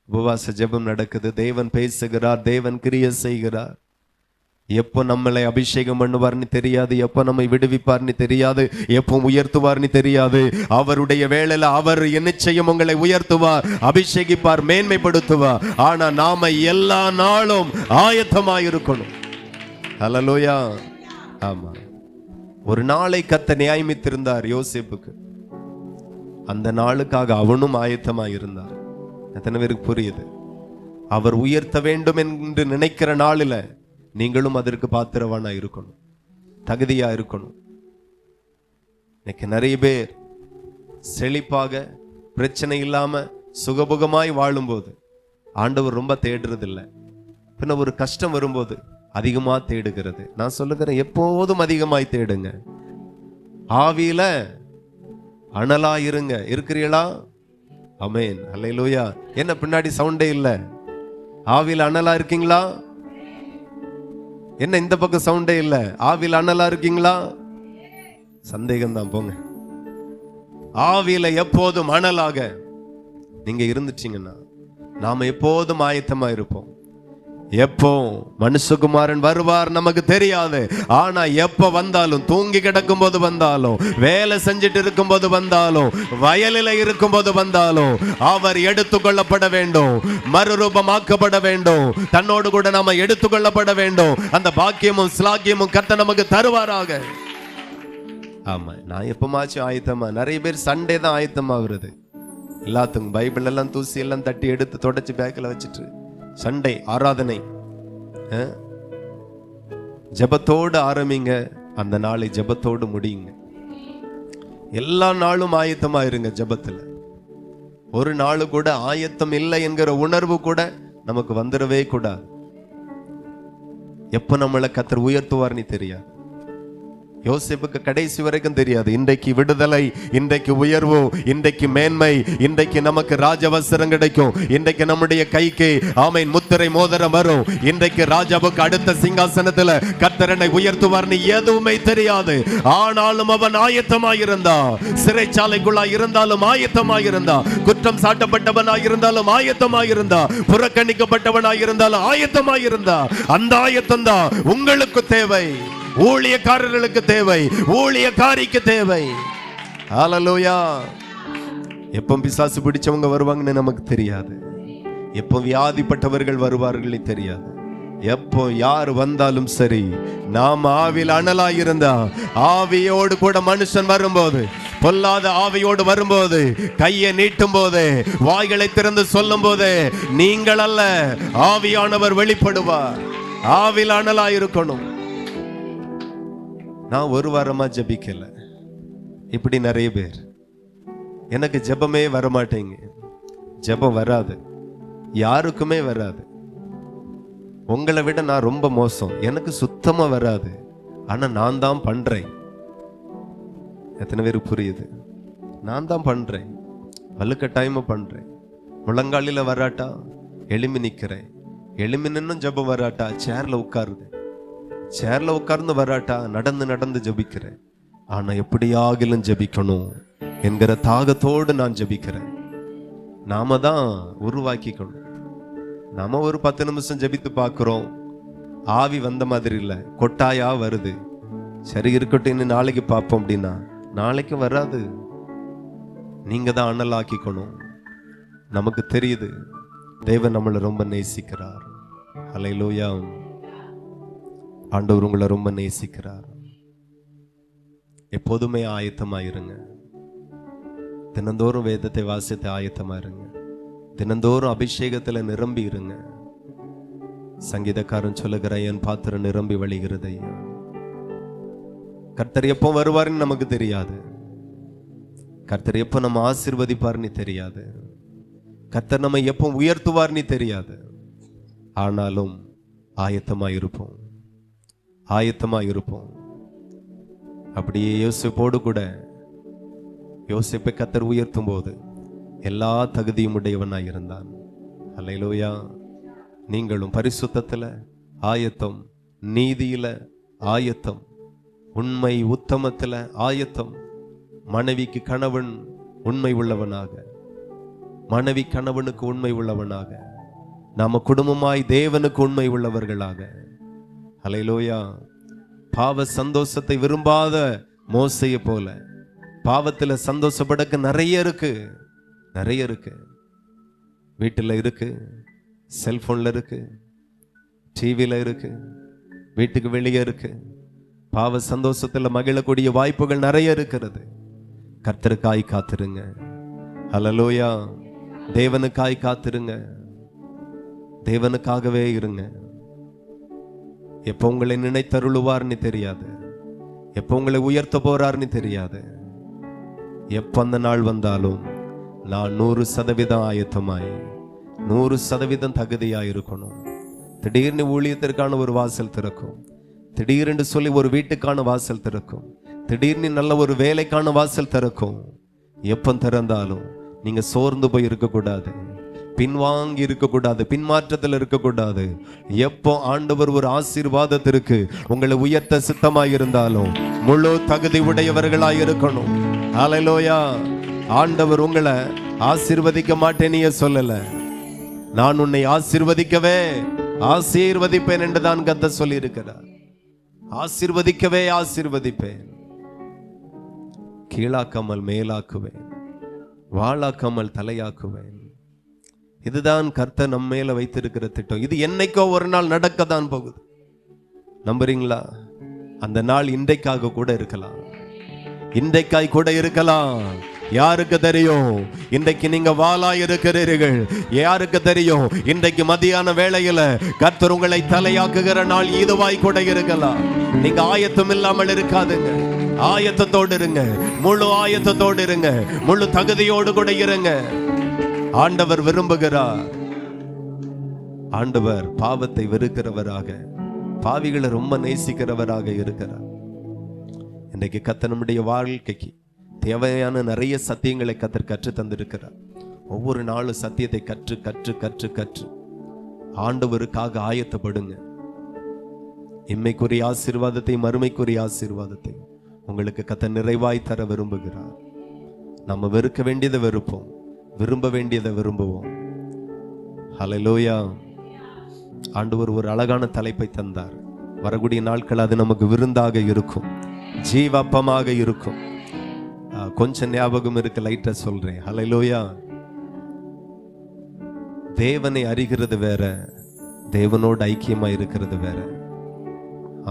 உபவாச ஜெபம் நடக்குது, தேவன் பேசுகிறார், தேவன் கிரியை செய்கிறார். எப்போ நம்மளை அபிஷேகம் பண்ணுவார்னு தெரியாது, எப்போ நம்மை விடுவிப்பார்னு தெரியாது, எப்போ உயர்த்துவார்னு தெரியாது. அவருடைய வேளையில அவர் நிச்சயம் உங்களை உயர்த்துவார், அபிஷேகிப்பார், மேன்மைப்படுத்துவார். ஆனா நாம எல்லா நாளும் ஆயத்தமாயிருக்கணும். ஹல்லேலூயா. ஆமா, ஒரு நாளை கர்த்தர் நியமித்திருந்தார் யோசேப்புக்கு. அந்த நாளுக்காக அவனும் ஆயத்தமாயிருந்தார். எத்தனை பேருக்கு புரியுது? அவர் உயர்த்த வேண்டும் என்று நினைக்கிற நாளில் நீங்களும் அதற்கு பாத்திரவானா இருக்கணும், தகுதியா இருக்கணும். இன்னைக்கு நிறைய பேர் செழிப்பாக பிரச்சனை இல்லாம சுகபுகமாய் வாழும்போது ஆண்டவர் ரொம்ப தேடுறதில்லை. பின்ன ஒரு கஷ்டம் வரும்போது அதிகமா தேடுகிறது. நான் சொல்லுகிறேன், எப்போதும் அதிகமாய் தேடுங்க. ஆவியில அனலா இருங்க. இருக்கிறீங்களா? ஆமென். அல்லேலூயா. என்ன பின்னாடி சவுண்டே இல்ல? ஆவியில அனலா இருக்கீங்களா? என்ன இந்த பக்கம் சவுண்டே இல்ல? ஆவியில அனலா இருக்கீங்களா? சந்தேகம் தான், போங்க. ஆவியில எப்போதும் அனலாக நீங்க இருந்துட்டீங்கன்னா நாம எப்போதும் ஆயத்தமா இருப்போம். எப்போ மனுஷகுமாரன் வருவார் நமக்கு தெரியாது. ஆனா எப்ப வந்தாலும், தூங்கி கிடக்கும் போது வந்தாலும், வேலை செஞ்சுட்டு இருக்கும் போது வந்தாலும், வயலில் இருக்கும் போது வந்தாலும், அவர் எடுத்துக்கொள்ளப்பட வேண்டும், மறுரூபமாக்கப்பட வேண்டும், தன்னோடு கூட நாம எடுத்துக்கொள்ளப்பட வேண்டும். அந்த பாக்கியமும் ஸ்லாக்கியமும் கர்த்தர் நமக்கு தருவாராக. ஆமா, நான் எப்பமாச்சும் ஆயத்தமா? நிறைய பேர் சண்டே தான் ஆயத்தமாகிறது. எல்லாத்துக்கும் பைபிள் எல்லாம் தூசி எல்லாம் தட்டி எடுத்து தொடச்சு பேக்கில் வச்சுட்டு சண்டே ஆராதனை. ஜெபத்தோடு ஆரம்பிங்க, அந்த நாளை ஜெபத்தோடு முடியுங்க. எல்லா நாளும் ஆயத்தமா இருங்க ஜெபத்துல. ஒரு நாள் கூட ஆயத்தம் இல்லை என்கிற உணர்வு கூட நமக்கு வந்துடவே கூடாது. எப்ப நம்மளை கர்த்தர் உயர்த்துவார்னு தெரியாது. யோசேப்புக்கு கடைசி வரைக்கும் தெரியாது. இன்றைக்கு விடுதலை, இன்றைக்கு உயர்வு, இன்றைக்கு மேன்மை, இன்றைக்கு நமக்கு ராஜவஸ்திரம் கிடைக்கும், இன்றைக்கு நம்முடைய கைக்கு ஆமென் முத்திரை மோதிரம் வரும், இன்றைக்கு ராஜாவுக்கு அடுத்த சிங்காசனத்துல கர்த்தர் என்னை உயர்த்துவார்னு எதுவுமே தெரியாது. ஆனாலும் அவன் ஆயத்தமாயிருந்தா. சிறைச்சாலைக்குள்ளாய் இருந்தாலும் ஆயத்தமாயிருந்தா, குற்றம் சாட்டப்பட்டவனாய் இருந்தாலும் ஆயத்தமாயிருந்தா, புறக்கணிக்கப்பட்டவனாய் இருந்தாலும் ஆயத்தமாயிருந்தா. அந்த ஆயத்தம் தான் உங்களுக்கு தேவை, ஊழியக்காரர்களுக்கு தேவை, ஊழியக்காரிக்கு தேவை. ஹல்லேலூயா. எப்போ பிசாசு பிடிச்சவங்க வருவாங்கன்னு நமக்கு தெரியாது, எப்போ வியாதிப்பட்டவர்கள் வருவார்கள் தெரியாது. எப்போ யார் வந்தாலும் சரி, நாம் ஆவியில் அனலாய் இருந்தா, ஆவியோடு கூட மனுஷன் வரும்போது, பொல்லாத ஆவியோடு வரும்போது, கையை நீட்டும் போது, வாய்களை திறந்து சொல்லும் போது, நீங்கள் அல்ல ஆவியானவர் வெளிப்படுவார். ஆவியில் அனலாய் இருக்கணும். நான் ஒரு வாரமா ஜெபிக்கல. இப்படி நிறைய பேர், எனக்கு ஜெபமே வரமாட்டேங்க. ஜெபம் வராது, யாருக்குமே வராது. உங்களை விட நான் ரொம்ப மோசம், எனக்கு சுத்தமா வராது. ஆனா நான் தான் பண்றேன். எத்தனை பேருக்கு புரியுது? நான் தான் பண்றேன், வலுக்கட்டாயமா பண்றேன். முழங்காலில வராட்டா எலும்பி நிக்கிறேன், எலும்பி நின்னும் ஜெபம் வராட்டா சேர்ல உட்காருது, சேர்ல உட்கார்ந்து வராட்டா நடந்து நடந்து ஜெபிக்கிறேன். ஆனா எப்படியாகிலும் ஜெபிக்கணும் என்கிற தாகத்தோடு நான் ஜெபிக்கிறேன். நாம தான் உருவாக்கிக்கணும். நாம ஒரு 10 நிமிஷம் ஜெபித்து பார்க்கிறோம், ஆவி வந்த மாதிரி இல்லை, கொட்டாயா வருது. சரி இருக்கட்டும், இன்னும் நாளைக்கு பார்ப்போம் அப்படின்னா நாளைக்கு வராது. நீங்க தான் அனலாக்கிக்கணும். நமக்கு தெரியுது தேவன் நம்மளை ரொம்ப நேசிக்கிறார். ஹல்லேலூயா. ஆண்டவர் உங்களை ரொம்ப நேசிக்கிறார். எப்போதுமே ஆயத்தமாயிருங்க. தினந்தோறும் வேதத்தை வாசித்து ஆயத்தமா இருங்க. தினந்தோறும் அபிஷேகத்துல நிரம்பி இருங்க. சங்கீதக்காரன் சொல்லுகிற என் பாத்திரம் நிரம்பி வழிகிறது ஐயா. கர்த்தர் எப்போ வருவாருன்னு நமக்கு தெரியாது. கர்த்தர் எப்போ நம்ம ஆசீர்வதிப்பார்னு தெரியாது. கர்த்தர் நம்ம எப்போ உயர்த்துவார்னு தெரியாது. ஆனாலும் ஆயத்தமாயிருப்போம், ஆயத்தமாயிருப்போம். அப்படியே யோசிப்போடு கூட யோசிப்பை கர்த்தர் உயர்த்தும் போது எல்லா தகுதியும் உடையவனாய் இருந்தான். அல்லேலூயா. நீங்களும் பரிசுத்தத்துல ஆயத்தம், நீதியில ஆயத்தம், உண்மை உத்தமத்துல ஆயத்தம். மனைவிக்கு கணவன் உண்மை உள்ளவனாக, மனைவி கணவனுக்கு உண்மை உள்ளவனாக, நாம குடும்பமாய் தேவனுக்கு உண்மை உள்ளவர்களாக. அல்லேலூயா. பாவ சந்தோஷத்தை விரும்பாத மோசையை போல பாவத்துல சந்தோஷப்படக்கு நிறைய இருக்கு, நிறைய இருக்கு. வீட்டுல இருக்கு, செல்போன்ல இருக்கு, டிவில இருக்கு, வீட்டுக்கு வெளியே இருக்கு. பாவ சந்தோஷத்துல மகிழக்கூடிய வாய்ப்புகள் நிறைய இருக்கிறது. கர்த்தருக்காய் காத்திருங்க. அல்லேலூயா. தேவனுக்காய் காத்திருங்க. தேவனுக்காகவே இருங்க. எப்போ உங்களை நினைத்தருளுவார்னு தெரியாது, எப்போ உங்களை உயர்த்த போறார்னு தெரியாது. எப்போ அந்த நாள் வந்தாலும் நான் 100% ஆயத்தமாய் 100% தகுதியாய் இருக்கணும். திடீர்னு ஊழியத்திற்கான ஒரு வாசல் திறக்கும், திடீரென்று சொல்லி ஒரு வீட்டுக்கான வாசல் திறக்கும், திடீர்னு நல்ல ஒரு வேலைக்கான வாசல் திறக்கும். எப்போ திறந்தாலும் நீங்க சோர்ந்து போய் இருக்கக்கூடாது, பின்வாங்கி இருக்கக்கூடாது, பின்மாற்றத்தில் இருக்கக்கூடாது. எப்போ ஆண்டவர் ஒரு ஆசீர்வாதத்திற்கு உங்களை உயர்த்த சித்தமாய் இருந்தாலும் முழு தகுதி உடையவர்களாய் இருக்கணும். அல்லேலூயா. ஆண்டவர் உங்களை ஆசீர்வதிக்க மாட்டேனே சொல்லல, நான் உன்னை ஆசீர்வதிக்கவே ஆசீர்வதிப்பேன் என்று தான் கர்த்தர் சொல்லி இருக்கிறார். ஆசீர்வதிக்கவே ஆசீர்வதிப்பேன், கீழாக்காமல் மேலாக்குவேன், வாளாக்காமல் தலையாக்குவேன். இதுதான் கர்த்தர் நம்ம மேல வைத்திருக்கிற திட்டம். இது என்னைக்கோ ஒரு நாள் நடக்கத்தான் போகுது. நம்புறீங்களா? அந்த நாள் இன்றைக்காக கூட இருக்கலாம், இன்றைக்காய் கூட இருக்கலாம். யாருக்கு தெரியும்? இன்றைக்கு நீங்க வாளாய் இருக்கிறீர்கள். யாருக்கு தெரியும்? இன்றைக்கு மதியான வேளையில கர்த்தர் உங்களை தலையாக்குகிற நாள் இதுவாய் கூட இருக்கலாம். நீங்க ஆயத்தம் இல்லாமல் இருக்காதுங்க, ஆயத்தத்தோடு இருங்க, முழு ஆயத்தத்தோடு இருங்க, முழு தகுதியோடு கூட இருங்க. ஆண்டவர் விரும்புகிறார். ஆண்டவர் பாவத்தை வெறுக்கிறவராக, பாவிகளை ரொம்ப நேசிக்கிறவராக இருக்கிறார். இன்றைக்கு கர்த்தர் நம்முடைய வாழ்க்கைக்கு தேவையான நிறைய சத்தியங்களை கர்த்தர் கற்று தந்திருக்கிறார். ஒவ்வொரு நாளும் சத்தியத்தை கற்று கற்று கற்று கற்று ஆண்டவருக்காக ஆயத்தப்படுங்க. இம்மைக்குரிய ஆசீர்வாதத்தை, மறுமைக்குரிய ஆசீர்வாதத்தை உங்களுக்கு கர்த்தர் நிறைவாய் தர விரும்புகிறார். நம்ம வெறுக்க வேண்டியதை வெறுப்போம், விரும்ப வேண்டியதை விரும்புவோம். ஹல்லேலூயா. ஆண்டவர் ஒரு அழகான தலைப்பை தந்தார். வரக்கூடிய நாட்கள் அது நமக்கு விருந்தாக இருக்கும், ஜீவப்பமாக இருக்கும். கொஞ்சம் ஞாபகம் இருக்கு, லைட்டா சொல்றேன். ஹல்லேலூயா. தேவனை அறிகிறது வேற, தேவனோடு ஐக்கியமா இருக்கிறது வேற.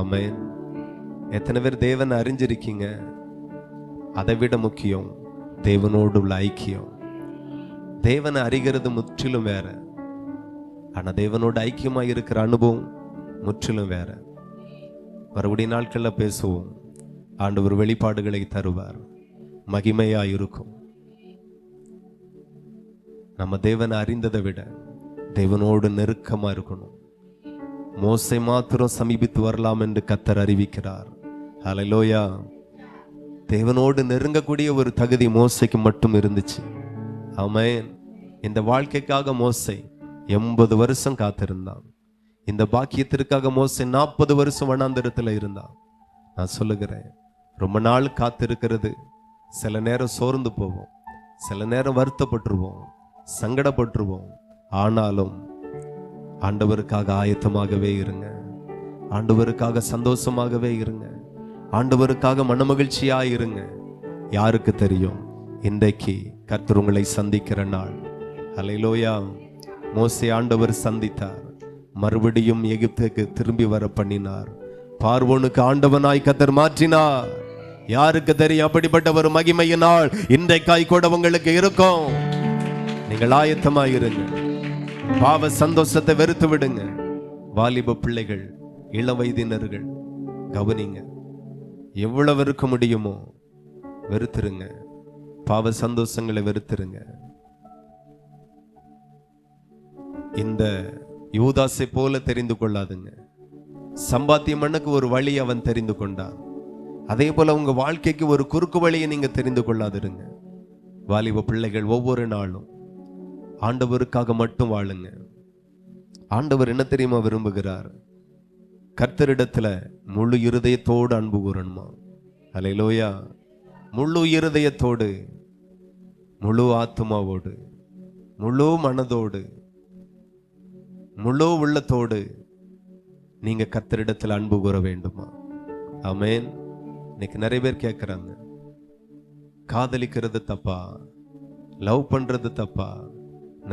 ஆமென். எத்தனை பேர் தேவனை அறிஞ்சிருக்கீங்க? அதை விட முக்கியம் தேவனோடு உள்ள ஐக்கியம். தேவனை அறிகிறது முற்றிலும் வேற, ஆனா தேவனோடு ஐக்கியமா இருக்கிற அனுபவம் முற்றிலும் வேற. மறுபடிய நாட்கள்ல பேசுவோம். ஆண்டவர் வெளிப்பாடுகளை தருவார், மகிமையா இருக்கும். நம்ம தேவனை அறிந்ததை விட தேவனோடு நெருக்கமா இருக்கணும். மோசே மாத்திரம் சமீபித்து வரலாம் என்று கர்த்தர் அறிவிக்கிறார். ஹல்லேலூயா. தேவனோடு நெருங்கக்கூடிய ஒரு தகுதி மோசைக்கு மட்டும் இருந்துச்சு. ஆமென். இந்த வாழ்க்கைக்காக மோசே 80 வருஷம் காத்திருந்தான். இந்த பாக்கியத்திற்காக மோசே 40 வருஷம் வனாந்தரத்துல இருந்தான். நான் சொல்லுகிறேன், ரொம்ப நாள் காத்திருக்கிறது சில நேரம் சோர்ந்து போவோம், சில நேரம் வருத்தப்பட்டுருவோம், சங்கடப்பட்டுருவோம். ஆனாலும் ஆண்டவருக்காக ஆயத்தமாகவே இருங்க, ஆண்டவருக்காக சந்தோஷமாகவே இருங்க, ஆண்டவருக்காக மனமகிழ்ச்சியாய் இருங்க. யாருக்கு தெரியும், இன்றைக்கு கர்த்தர் உங்களை சந்திக்கிற நாள். ஹல்லேலூயா. மோசே ஆண்டவர் சந்தித்தார், மறுபடியும் எகிப்துக்கு திரும்பி வர பண்ணினார். பார்வோனுக்கு ஆண்டவனாய் கர்த்தர் மாற்றினார். யாருக்கு தெரியும் அப்படிப்பட்ட ஒரு மகிமையினால் இன்றைக்காய் கூட உங்களுக்கு இருக்கும். நீங்கள் ஆயத்தமாயிருங்க. பாவ சந்தோஷத்தை வெறுத்து விடுங்க. வாலிப பிள்ளைகள், இள வயதினர்கள், கவனிங்க. எவ்வளவு இருக்க முடியுமோ வெறுத்துருங்க. பாவ சந்தோஷங்களை வெறுத்துருங்க. இந்த யூதாசை போல தெரிந்து கொள்ளாதுங்க. சம்பாத்தியம் மண்ணுக்கு ஒரு வழி அவன் தெரிந்து கொண்டான். அதே போல உங்க வாழ்க்கைக்கு ஒரு குறுக்கு வழியை நீங்க தெரிந்து கொள்ளாதிருங்க. வாலிப பிள்ளைகள், ஒவ்வொரு நாளும் ஆண்டவருக்காக மட்டும் வாழுங்க. ஆண்டவர் என்ன தெரியுமா விரும்புகிறார்? கர்த்தரிடத்துல முழு இருதயத்தோடு அன்பு கூறணுமா? அல்லேலூயா. முழு இருதயத்தோடு, முழு ஆத்துமாவோடு, முழு மனதோடு, முழு உள்ளத்தோடு நீங்க கர்த்தரிடத்தில் அன்பு கூற வேண்டுமா? ஆமென். இன்னைக்கு நிறைய பேர் கேட்கிறாங்க, காதலிக்கிறது தப்பா, லவ் பண்றது தப்பா?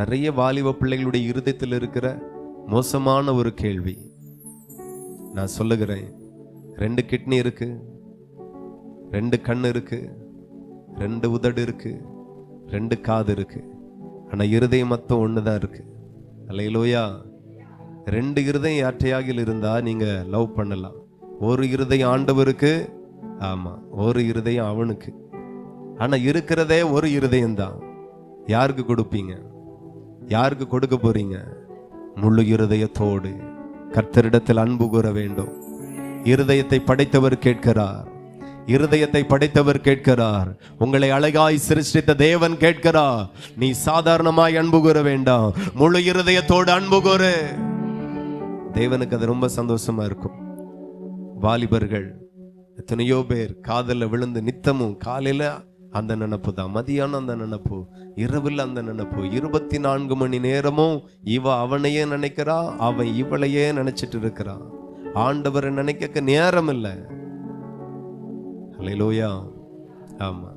நிறைய வாலிப பிள்ளைகளுடைய இருதயத்தில் இருக்கிற மோசமான ஒரு கேள்வி. நான் சொல்லுகிறேன், 2 கிட்னி இருக்கு, 2 கண் இருக்கு, 2 உதடு இருக்கு, 2 காது இருக்கு, ஆனா இருதயம் மொத்தம் ஒண்ணுதான் இருக்கு. அல்லேலூயா. 2 இருதயம் யாற்றையாகில் இருந்தா நீங்க லவ் பண்ணலாம். ஒரு இருதயம் ஆண்டவருக்கு, ஆமா, ஒரு இருதயம் அவனுக்கு. ஆனா இருக்கிறதே ஒரு இருதயம் தான். யாருக்கு கொடுப்பீங்க? யாருக்கு கொடுக்க போறீங்க? முழு இருதயத்தோடு கர்த்தரிடத்தில் அன்பு கூற வேண்டும். இருதயத்தை படைத்தவர் கேட்கிறார். இருதயத்தை படைத்தவர் கேட்கிறார். உங்களை அழகாய் சிருஷ்டித்த தேவன் கேட்கிறார். நீ சாதாரணமாய் அன்பு கூற வேண்டாம், முழு இருதயத்தோடு அன்பு கூறு. தேவனுக்கு அது ரொம்ப சந்தோஷமா இருக்கும். வாலிபர்கள் எத்தனையோ பேர் காதல்ல விழுந்து நித்தமும் காலையில அந்த நினைப்பு தான், மதியானம் அந்த நினைப்பு, இரவில் அந்த நினைப்பு, 24 மணி நேரமும் இவ அவனையே நினைக்கிறா, அவன் இவளையே நினைச்சிட்டு இருக்கிறான். ஆண்டவரை நினைக்க நேரம் இல்லை. அல்லேலூயா. ஆமா,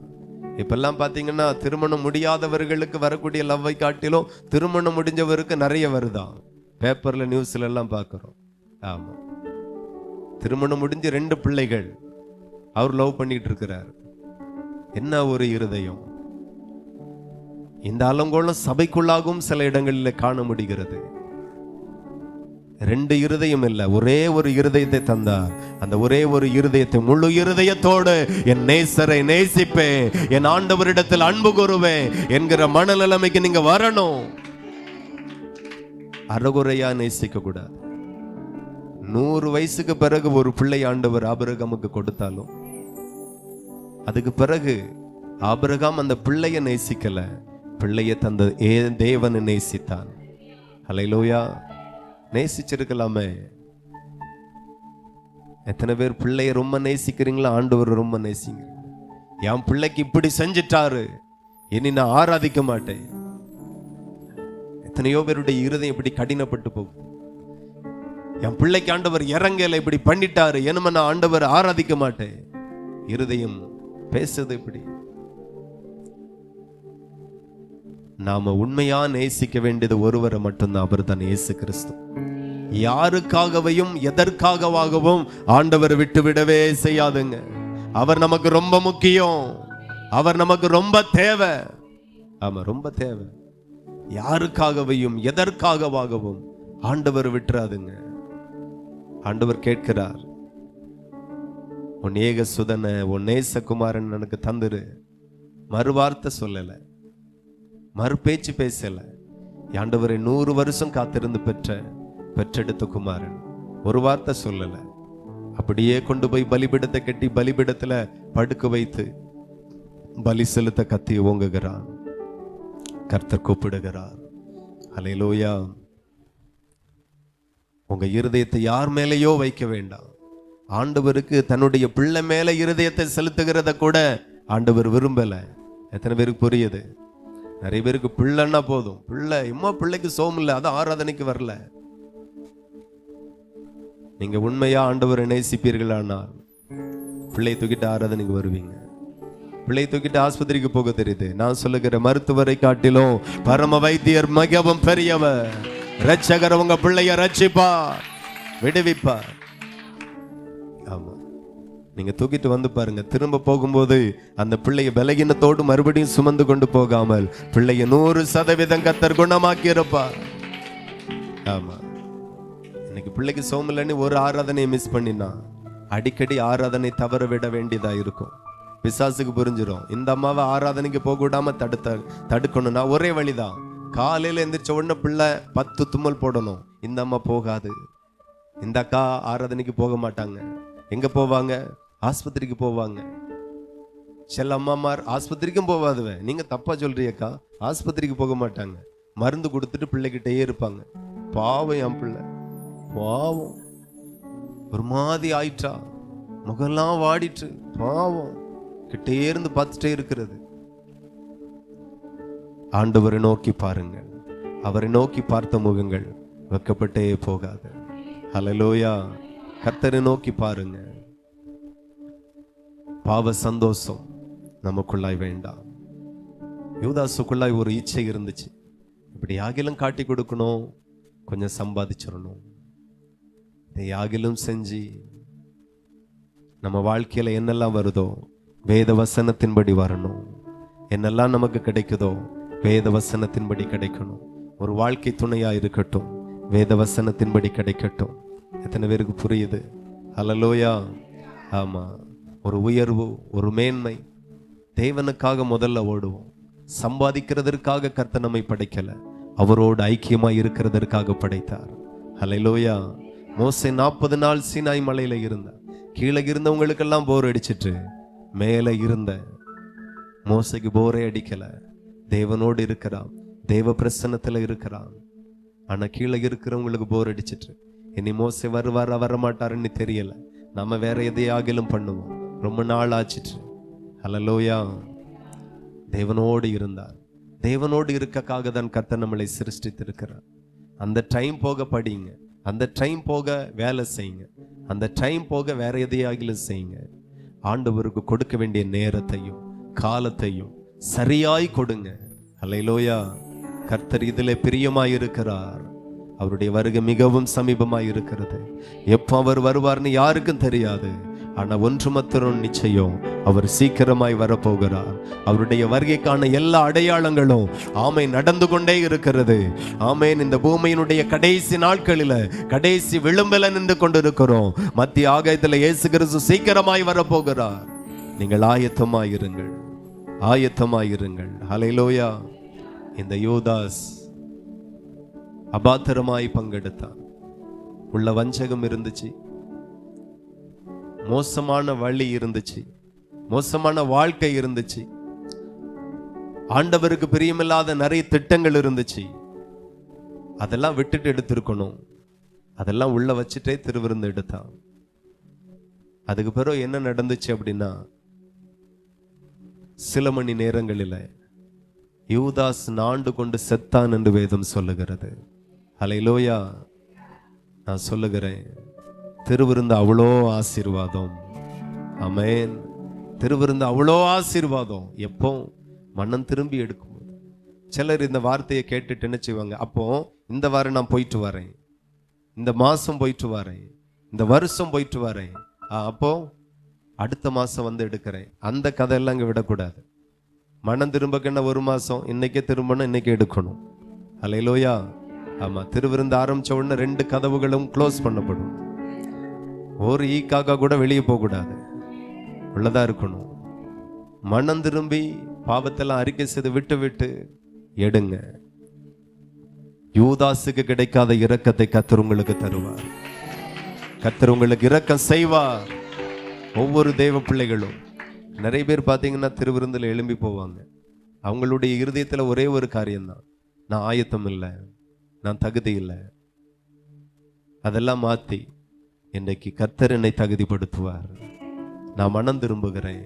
இப்பெல்லாம் பாத்தீங்கன்னா திருமணம் முடியாதவர்களுக்கு வரக்கூடிய லவ்வை காட்டிலும் திருமணம் முடிஞ்சவருக்கு நிறைய வருதான். பேப்பர்ல நியூஸ்ல எல்லாம் பார்க்கிறோம். ஆமா, திருமணம் முடிஞ்சு 2 பிள்ளைகள், அவர் லவ் பண்ணிட்டு இருக்கிறார். என்ன ஒரு இருதயம்! இந்த அலங்கோலம் சபைக்குள்ளாகவும் சில இடங்களில் காண முடிகிறது. 2 இருதயம் இல்ல, ஒரே ஒரு இருதயத்தை தந்தார். அந்த ஒரே ஒரு இருதயத்தை முழு இருதயத்தோடு என் நேசரை நேசிப்பேன், என் ஆண்டவரிடத்தில் அன்பு கூறுவேன் என்கிற மனநிலைமைக்கு நீங்க வரணும். அறகுறையா நேசிக்க கூடாது. 100 வயசுக்கு பிறகு ஒரு பிள்ளை ஆண்டவர் ஆபிரகாமுக்கு கொடுத்தாலும் அதுக்கு பிறகு ஆபிரகாம் அந்த பிள்ளைய நேசிக்கல, பிள்ளைய தந்த தேவனை நேசித்தான். அல்லேலூயா. நேசிச்சிருக்கலாமே. எத்தனை பேர் பிள்ளைய ரொம்ப நேசிக்கிறீங்களா? ஆண்டவர் ரொம்ப நேசிங்க. என் பிள்ளைக்கு இப்படி செஞ்சிட்டாரு, இனி நான் ஆராதிக்க மாட்டேன். எத்தனையோ பேருடைய இருதயம் இப்படி கடினப்பட்டு போகும். என் பிள்ளைக்கு ஆண்டவர் இறங்கல, இப்படி பண்ணிட்டாரு, என்னமா நான் ஆண்டவர் ஆராதிக்க மாட்டேன். இருதயம் பேசுது இப்படி. நாம உண்மையா நேசிக்க வேண்டியது ஒருவரை மட்டும்தான், அவர் தான் இயேசு கிறிஸ்து. யாருக்காகவும் எதற்காகவும் ஆண்டவர் விட்டு விடவே செய்யாதுங்க. அவர் நமக்கு ரொம்ப முக்கியம். அவர் நமக்கு ரொம்ப தேவை. ஆமா, ரொம்ப தேவை. யாருக்காகவும் எதற்காகவும் ஆண்டவர் விட்டுறாதுங்க. ஆண்டவர் கேட்கிறார், உன் ஏக சுதனை, உன் நேசகுமாரன் எனக்கு தந்துரு. மறுவார்த்தை சொல்லல, மறுபேச்சு பேசல. ஆண்டவரை 100 வருஷம் காத்திருந்து பெற்றெடுத்த குமாரன் ஒரு வார்த்தை சொல்லல. அப்படியே கொண்டு போய் பலிபீடத்தை கட்டி பலிபீடத்துல படுக்க வைத்து பலி செலுத்த கத்தி ஓங்குகிறான். கர்த்தர் கூப்பிடுகிறார். அல்லேலூயா. உங்க இருதயத்தை யார் மேலேயோ வைக்க வேண்டாம். ஆண்டவருக்கு தன்னுடைய பிள்ளை மேல இருதயத்தை செலுத்துகிறத கூட ஆண்டவர் விரும்பல. எத்தனை பேருக்கு புரியுது? நிறைய பேருக்கு பிள்ளைன்னா போதும், பிள்ளைக்கு சோம் இல்லை, அது ஆராதனைக்கு வரல. நீங்க உண்மையா ஆண்டவரை நேசிப்பீர்களானால் பிள்ளை தூக்கிட்டு ஆராதனைக்கு வருவீங்க. பிள்ளை தூக்கிட்டு ஆஸ்பத்திரிக்கு போக தெரியுது. நான் சொல்லுகிற மருத்துவரை காட்டிலும் பரம வைத்தியர் மிகவும் பெரியவர். இரட்சகர் உங்க பிள்ளைய ரட்சிப்பார், விடுவிப்பார். ஆமா, நீங்க தூக்கிட்டு வந்து பாருங்க, திரும்ப போகும்போது அந்த பிள்ளைய பலகீனத்தோடு மறுபடியும் சுமந்து கொண்டு போகாமல் பிள்ளைய 100% கர்த்தர் குணமாக்கியிருப்பார். ஆமா, இன்னைக்கு பிள்ளைக்கு சோமலன்னு ஒரு ஆராதனையை மிஸ் பண்ணினா அடிக்கடி ஆராதனை தவற விட வேண்டியதா இருக்கும். பிசாசுக்கு புரிஞ்சிடும், இந்த அம்மாவை ஆராதனைக்கு போக விடாம தடுக்கணும்னா ஒரே வழிதான், காலையில எந்திரிச்ச உடனே பிள்ளை 10 தும்மல் போடணும். இந்த அம்மா போகாது, இந்த அக்கா ஆராதனைக்கு போக மாட்டாங்க. எங்க போவாங்க? ஆஸ்பத்திரிக்கு போவாங்க. சில அம்மாமார் ஆஸ்பத்திரிக்கும் போவாதுவே. நீங்க தப்பா சொல்றீங்கக்கா, ஆஸ்பத்திரிக்கு போக மாட்டாங்க, மருந்து கொடுத்துட்டு பிள்ளைகிட்டே இருப்பாங்க. பாவம் என் பிள்ளை, பாவம், ஒரு மாதிரி ஆயிட்டா, முகெல்லாம் வாடிட்டு, பாவம், கிட்டே இருந்து பார்த்துட்டே இருக்கிறது. ஆண்டவரை நோக்கி பாருங்கள், அவரை நோக்கி பார்த்த முகங்கள் வெக்கப்பட்டே போகாது. ஹல்லேலூயா. கர்த்தரை நோக்கி பாருங்க. பாவ சந்தோஷம் நமக்குள்ளாய் வேண்டாம். யூதாசுக்குள்ளாய் ஒரு இச்சை இருந்துச்சு, இப்படி யாகிலும் காட்டி கொடுக்கணும், கொஞ்சம் சம்பாதிச்சிடணும், இதை யாகிலும் செஞ்சு நம்ம வாழ்க்கையில என்னெல்லாம் வருதோ வேத வசனத்தின்படி வரணும், என்னெல்லாம் நமக்கு கிடைக்குதோ வேத வசனத்தின்படி கிடைக்கணும். ஒரு வாழ்க்கை துணையா இருக்கட்டும், வேத வசனத்தின்படி கிடைக்கட்டும். எத்தனை பேருக்கு புரியுது? ஹல்லேலூயா. ஆமா, ஒரு உயர்வு, ஒரு மேன்மை, தேவனுக்காக முதல்ல ஓடுவோம். சம்பாதிக்கிறதற்காக கர்த்தர் நம்மை படைக்கல, அவரோடு ஐக்கியமாய் இருக்கிறதற்காக படைத்தார். ஹல்லேலூயா. மோசே 40 நாள் சீனாய் மலையில இருந்தார். கீழே இருந்தவங்களுக்கெல்லாம் போர் அடிச்சிட்டு, மேலே இருந்த மோசைக்கு போரே அடிக்கல. தேவனோடு இருக்கிறான், தேவ பிரசன்னத்துல இருக்கிறான். ஆனா கீழே இருக்கிறவங்களுக்கு போர் அடிச்சிட்டு, இனி மோசே வருவாரா வரமாட்டாருன்னு தெரியல, நம்ம வேற எதையாகிலும் பண்ணுவோம், ரொம்ப நாள் ஆச்சிட்டு. ஹல்லேலூயா. தேவனோடு இருந்தார். தேவனோடு இருக்கக்காக தான் கர்த்தர் நம்மளை சிருஷ்டித்திருக்கிறார். அந்த டைம் போக படிங்க, அந்த டைம் போக வேலை செய்யுங்க, அந்த டைம் போக வேற எதையாகிலும் செய்யுங்க. ஆண்டவருக்கு கொடுக்க வேண்டிய நேரத்தையும் காலத்தையும் சரியாய் கொடுங்க. ஹல்லேலூயா. கர்த்தர் இதிலே பிரியமாய் இருக்கிறார். அவருடைய வருகை மிகவும் சமீபமாய் இருக்கிறது. எப்போ அவர் வருவார்னு யாருக்கும் தெரியாது. ஆனா ஒன்று மாத்திரம் நிச்சயம், அவர் சீக்கிரமாய் வரப்போகிறார். அவருடைய வருகைக்கான எல்லா அடையாளங்களும் ஆமென் நடந்து கொண்டே இருக்கிறது. ஆமென். இந்த பூமியினுடைய கடைசி நாட்களில கடைசி விளிம்பில நின்று கொண்டிருக்கிறோம். மத்திய ஆகாயத்துல இயேசு கிறிஸ்து சீக்கிரமாய் வரப்போகிறார். நீங்கள் ஆயத்தமாயிருங்கள், ஆயத்தமாயிருங்கள். ஹல்லேலூயா. இந்த யூதாஸ் அபாத்திரமாய் பங்கெடுத்தான். உள்ள வஞ்சகம் இருந்துச்சு, மோசமான வழி இருந்துச்சு, மோசமான வாழ்க்கை இருந்துச்சு, ஆண்டவருக்கு பிரியமில்லாத நிறைய திட்டங்கள் இருந்துச்சு. அதெல்லாம் விட்டுட்டு எடுத்திருக்கணும். அதெல்லாம் உள்ள வச்சுட்டே திருவிருந்து எடுத்தான். அதுக்கு பிறகு என்ன நடந்துச்சு அப்படின்னா, சில மணி நேரங்களில் யூதாஸ் நாண்டு கொண்டு செத்தான் என்று வேதம் சொல்லுகிறது. ஹல்லேலூயா. நான் சொல்லுகிறேன், திருவிருந்து அவ்வளோ ஆசீர்வாதம். ஆமென். திருவிருந்து அவ்வளோ ஆசீர்வாதம். எப்போ? மனம் திரும்பி எடுக்கும்போது. சிலர் இந்த வார்த்தையை கேட்டுட்டு என்ன செய்வாங்க, அப்போ இந்த வாரம் நான் போயிட்டு வரேன், இந்த மாசம் போயிட்டு வரேன், இந்த வருஷம் போயிட்டு வரேன், அப்போ அடுத்த மாசம் வந்து எடுக்கிறேன். அந்த கதையெல்லாம் இங்கே விடக்கூடாது. மனம் திரும்பக்குன்னா ஒரு மாசம், இன்னைக்கே திரும்பணும், இன்னைக்கு எடுக்கணும். ஹல்லேலூயா. ஆமா, திருவிருந்து ஆரம்பிச்ச உடனே 2 கதவுகளும் க்ளோஸ் பண்ணப்படும். ஒரு ஈக்காக்கா கூட வெளியே போக கூடாது, உள்ளதா இருக்கணும். மனம் திரும்பி பாவத்தெல்லாம் அறிக்கை செய்து விட்டு விட்டு எடுங்க. யூதாசுக்கு கிடைக்காத இரக்கத்தை கர்த்தர் உங்களுக்கு தருவார். கர்த்தர் உங்களுக்கு இரக்கம் செய்வார். ஒவ்வொரு தேவ பிள்ளைகளும் நிறைய பேர் பார்த்தீங்கன்னா திருவிருந்தில் எழும்பி போவாங்க. அவங்களுடைய இருதயத்தில் ஒரே ஒரு காரியம்தான், நான் ஆயத்தம் இல்லை, நான் தகுதி இல்லை. அதெல்லாம் மாற்றி இன்றைக்கு கர்த்தர் என்னை தகுதிப்படுத்துவார். நான் மனம் திரும்புகிறேன்,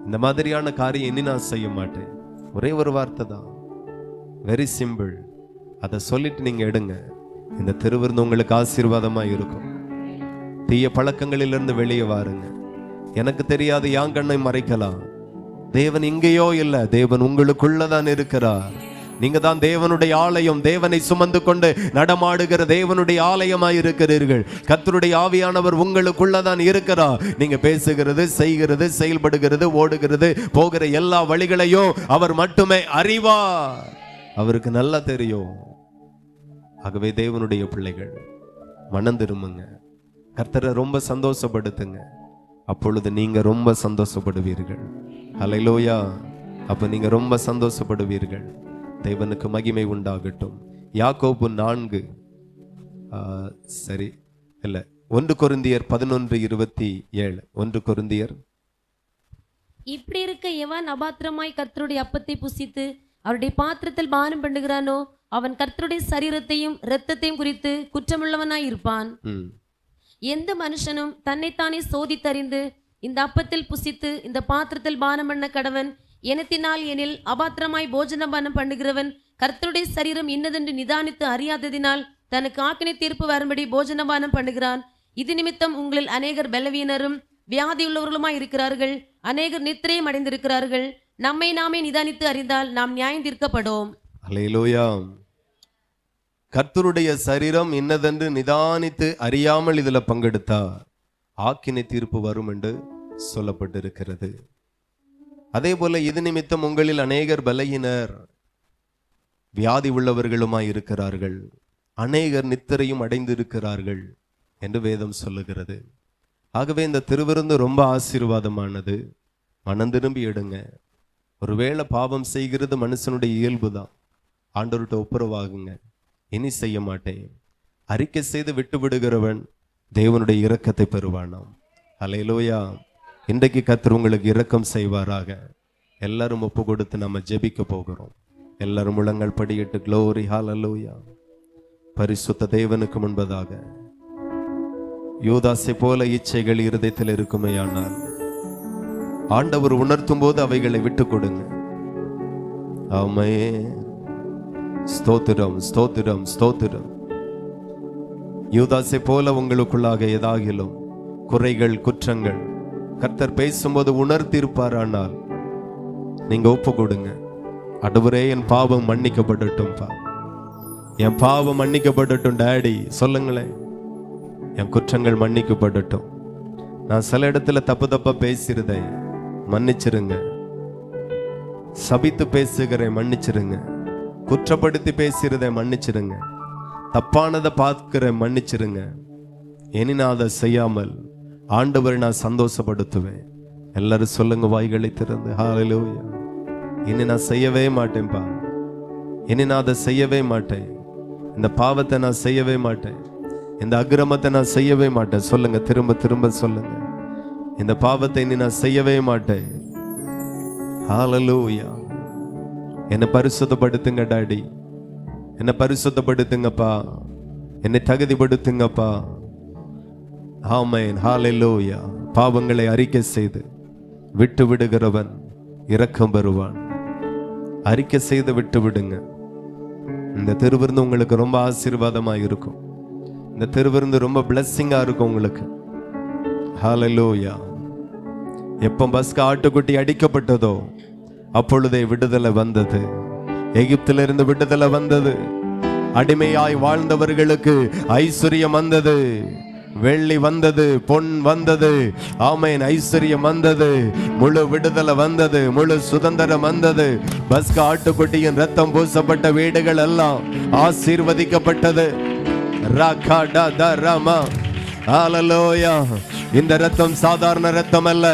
இந்த மாதிரியான காரியம் இனி நான் செய்ய மாட்டேன். ஒரே ஒரு வார்த்தை தான், வெரி சிம்பிள். அதை சொல்லிட்டு நீங்க எடுங்க. இந்த திருவிருந்து உங்களுக்கு ஆசீர்வாதமா இருக்கும். தீய பழக்கங்களிலிருந்து வெளியே வாருங்க. எனக்கு தெரியாது, யான் கண்ணை மறைக்கலாம். தேவன் இங்கேயோ இல்லை, தேவன் உங்களுக்குள்ளதான் இருக்கிறார். நீங்க தான் தேவனுடைய ஆலயம், தேவனை சுமந்து கொண்டு நடமாடுகிற தேவனுடைய ஆலயமாய் இருக்கிறீர்கள். கர்த்தருடைய ஆவியானவர் உங்களுக்குள்ளதான் இருக்கிறார். நீங்க பேசுகிறது, செய்கிறது, செயல்படுகிறது, ஓடுகிறது, போகிற எல்லா வழிகளையும் அவர் மட்டுமே அறிவார். அவருக்கு நல்லா தெரியும். ஆகவே தேவனுடைய பிள்ளைகள் மனம் திரும்புங்க, கர்த்தரை ரொம்ப சந்தோஷப்படுத்துங்க, அப்பொழுது நீங்க ரொம்ப சந்தோஷப்படுவீர்கள். ஹல்லேலூயா. அப்ப நீங்க ரொம்ப சந்தோஷப்படுவீர்கள். தேவனுக்கு மகிமை உண்டாகட்டும். யாக்கோபு 4 சரி இல்ல 1 கொரிந்தியர் 11:27. 1 கொரிந்தியர். இப்படி இருக்க எவன் அபாத்திரமாய் கர்த்தருடைய அப்பத்தை புசித்து அவருடைய பாத்திரத்தில் பானம் பண்ணுகிறானோ அவன் கர்த்தருடைய சரீரத்தையும் இரத்தத்தையும் குறித்து குற்றமுள்ளவனாய் இருப்பான். எந்த மனுஷனும் தன்னைத்தானே சோதித்தறிந்து இந்த அப்பத்தில் புசித்து இந்த பாத்திரத்தில் பானம் பண்ண கடவன். எனத்தினால் எனில் அபாத்திரமாய் போஜன பானம் பண்ணுகிறவன் கர்த்தருடைய சரீரம் இன்னதென்று நிதானித்து அறியாததினால் தனக்கு ஆக்கினை தீர்ப்பு வரும்படி போஜன பானம் பண்ணுகிறான். இது நிமித்தம் உங்களில் அநேகர் பலவீனரும் வியாதியுள்ளவர்களுமாய் இருக்கிறார்கள், அநேகர் நித்திரையும் அடைந்திருக்கிறார்கள். நம்மை நாமே நிதானித்து அறிந்தால் நாம் நியாயம் தீர்க்கப்படும். ஹல்லேலூயா. கர்த்தருடைய சரீரம் இன்னதென்று நிதானித்து அறியாமல் இதுல பங்கெடுத்தா ஆக்கினை தீர்ப்பு வரும் என்று சொல்லப்பட்டிருக்கிறது. அதே போல இது நிமித்தம் உங்களில் அநேகர் பலவீனர் வியாதி உள்ளவர்களுமாய் இருக்கிறார்கள், அநேகர் நித்திரையும் அடைந்திருக்கிறார்கள் என்று வேதம் சொல்லுகிறது. ஆகவே இந்த திருவிருந்து ரொம்ப ஆசீர்வாதமானது. மனம் திரும்பி எடுங்க. ஒருவேளை பாவம் செய்கிறது மனுஷனுடைய இயல்பு தான். ஆண்டவர்கிட்ட ஒப்புரவாகுங்க. இனி செய்ய மாட்டேன் அறிக்கை செய்து விட்டு விடுகிறவன் தேவனுடைய இரக்கத்தை பெறுவானாம். ஹல்லேலூயா. இன்றைக்கு கர்த்தர் உங்களுக்கு இரக்கம் செய்வாராக. எல்லாரும் ஒப்பு கொடுத்து நம்ம ஜெபிக்க போகிறோம். எல்லாரும் முழங்கள் படியிட்டு க்ளோரி ஹல்லேலூயா. பரிசுத்த தேவனுக்கு முன்பதாக யூதாசை போல இச்சைகள் இருதயத்தில் இருக்குமேயானால் ஆண்டவர் உணர்த்தும் போது அவைகளை விட்டு கொடுங்க. ஆமென். ஸ்தோத்திரம், ஸ்தோத்திரம், ஸ்தோத்திரம். யூதாசை போல உங்களுக்குள்ளாக ஏதாகிலும் குறைகள், குற்றங்கள் கர்த்தர் பேசும்போது உணர்த்திருப்பாரானால் நீங்க ஒப்பு கொடுங்க. ஆண்டவரே, என் பாவம் மன்னிக்கப்படட்டும்பா, என் பாவம் மன்னிக்கப்படட்டும் டாடி சொல்லுங்களேன். என் குற்றங்கள் மன்னிக்கப்படட்டும். நான் சில இடத்துல தப்பா பேசிருந்தேன், மன்னிச்சிருங்க. சபித்து பேசுகிறேன், மன்னிச்சிருங்க. குற்றப்படுத்தி பேசுறதை மன்னிச்சிருங்க. தப்பானதை பார்க்கிறேன், மன்னிச்சிருங்க. இனி நான் அதை செய்யாமல் ஆண்டவரை நான் சந்தோஷப்படுத்துவேன். எல்லாரும் சொல்லுங்க வாய்களை திறந்து. ஹல்லேலூயா. இனி நான் செய்யவே மாட்டேன்பா, இனி நான் அதை செய்யவே மாட்டேன். இந்த பாவத்தை நான் செய்யவே மாட்டேன், இந்த அக்கிரமத்தை நான் செய்யவே மாட்டேன். சொல்லுங்க, திரும்ப திரும்ப சொல்லுங்க. இந்த பாவத்தை இனி நான் செய்யவே மாட்டேன். ஹல்லேலூயா. என்னை பரிசுத்தப்படுத்துங்க டாடி, என்னை பரிசுத்தப்படுத்துங்கப்பா, என்னை தகுதிப்படுத்துங்கப்பா. ஆமென். ஹல்லேலூயா. பாவங்களை அறிக்கை செய்து விட்டு விடுகிறவன் இரக்கம் பெறுவான். அறிக்கை செய்து விட்டு விடுங்க. இந்த திருவிருந்து உங்களுக்கு ரொம்ப ஆசீர்வாதமா இருக்கும். இந்த திருவிருந்து ரொம்ப பிளெஸ்ஸிங்கா இருக்கும் உங்களுக்கு. ஹல்லேலூயா. எப்போ பஸ்கா ஆட்டுக்குட்டி அடிக்கப்பட்டதோ அப்பொழுதே விடுதலை வந்தது. எகிப்திலிருந்து விடுதலை வந்தது. அடிமையாய் வாழ்ந்தவர்களுக்கு ஐஸ்வர்யம் வந்தது, வெள்ளி வந்தது, பொன் வந்தது. ஆமென். ஐஸ்வர்யம் வந்தது, முழு விடுதலை வந்தது, முழு சுதந்திரம் வந்தது. பஸ்கா ஆட்டுக்குட்டியின் ரத்தம் பூசப்பட்ட வீடுகள் எல்லாம் ஆசீர்வதிக்கப்பட்டது. ஹல்லேலூயா. இந்த ரத்தம் சாதாரண ரத்தம் அல்ல,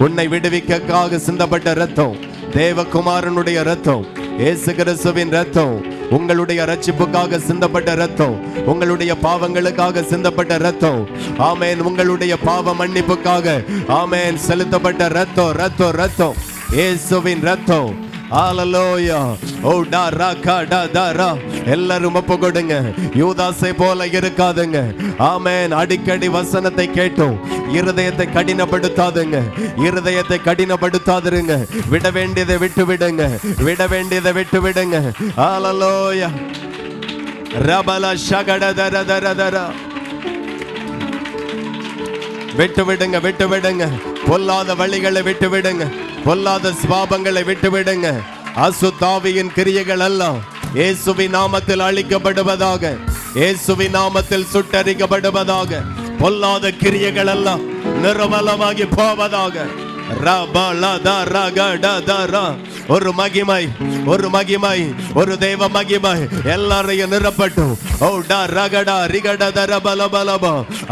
உன்னை விடுவிக்கக்காக சிந்தப்பட்ட ரத்தம், தேவகுமாரனுடைய ரத்தம், இயேசு கிறிஸ்துவின் ரத்தம், உங்களுடைய ரட்சிப்புக்காக சிந்தப்பட்ட ரத்தம், உங்களுடைய பாவங்களுக்காக சிந்தப்பட்ட ரத்தம். ஆமென். உங்களுடைய பாவ மன்னிப்புக்காக ஆமென் செலுத்தப்பட்ட ரத்தம், ரத்தம், ரத்தம், இயேசுவின் ரத்தம். ஹல்லேலூயா. ஓ டா ரா கா டா டா ரா. எல்லாரும் ஒப்பு கொடுங்க. யூதாசை போல இருக்காதுங்க. ஆமென். அடிக்கடி வசனத்தை கேட்டோம், இருதயத்தை கடினப்படுத்தாதுங்க, இருதயத்தை கடினப்படுத்தாதுங்க. விட வேண்டியதை விட்டு விடுங்க, விட வேண்டியதை விட்டு விடுங்க. ஹல்லேலூயா. ரபல ஷகட தர தர தர. விட்டு விடுங்க, விட்டு விடுங்க. பொல்லாத வழிகளை விட்டு விடுங்க, பொல்லாத சுபாவங்களை விட்டு விடுங்க. அசுத்தாவியின் கிரியைகள் எல்லாம் இயேசுவின் நாமத்தில் அழிக்கப்படுவதாக, இயேசுவின் நாமத்தில் சுட்டரிக்கப்படுவதாக. பொல்லாத கிரியைகள் எல்லாம் நிர்மலமாகி போவதாக. ஒரு மகிமை, ஒரு மகிமை, ஒரு தேவ மகிமை எல்லாரையும் நிரப்பட்டும்.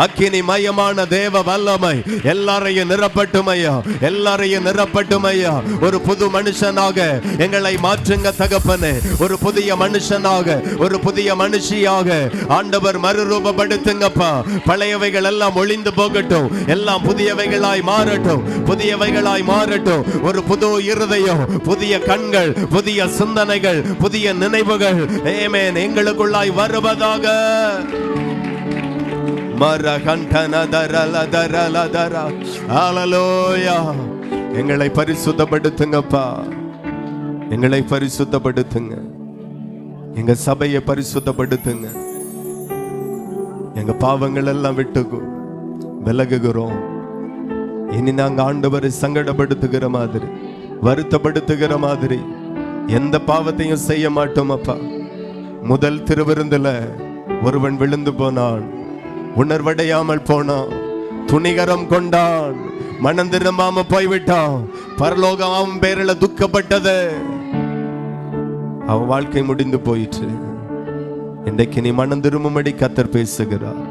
அக்கினி மயமான தேவ வல்லமை எல்லாரையும் நிரப்பட்டும் ஐயா, எல்லாரையும் நிரப்பட்டும் ஐயா. ஒரு புது மனுஷனாக எங்களை மாற்றுங்க தகப்பனே. ஒரு புதிய மனுஷனாக, ஒரு புதிய மனுஷியாக ஆண்டவர் மறுரூபப்படுத்துங்கப்பா. பழையவைகள் எல்லாம் ஒளிந்து போகட்டும், எல்லாம் புதியவைகளாய் மாறட்டும், புதியவைகளாய் மாறட்டும். ஒரு புது இருதயம், புதிய கண்கள், புதிய சிந்தனைகள், புதிய நினைவுகள் ஆமென் எங்களுக்குள்ளாய் வருவதாக. ஹல்லேலூயா. எங்களை பரிசுத்தப்படுத்துங்கப்பா, எங்களை பரிசுத்தப்படுத்துங்க. எங்க சபையை பரிசுத்தப்படுத்துங்க. எங்க பாவங்கள் எல்லாம் விட்டு விலகுகிறோம். இனி நாங்க ஆண்டவரை சங்கடப்படுத்துகிற மாதிரி, வருத்தப்படுத்துகிற மாதிரி எந்த பாவத்தையும் செய்ய மாட்டோம் அப்பா. முதல் திருவிருந்துல ஒருவன் விழுந்து போனான், உணர்வடையாமல் போனான், துணிகரம் கொண்டான், மனம் திரும்பாம போய்விட்டான். பரலோகம் அவன் பேரில துக்கப்பட்டது. அவன் வாழ்க்கை முடிந்து போயிற்று. இன்றைக்கு நீ மனம் திரும்பும்படி கர்த்தர் பேசுகிறார்.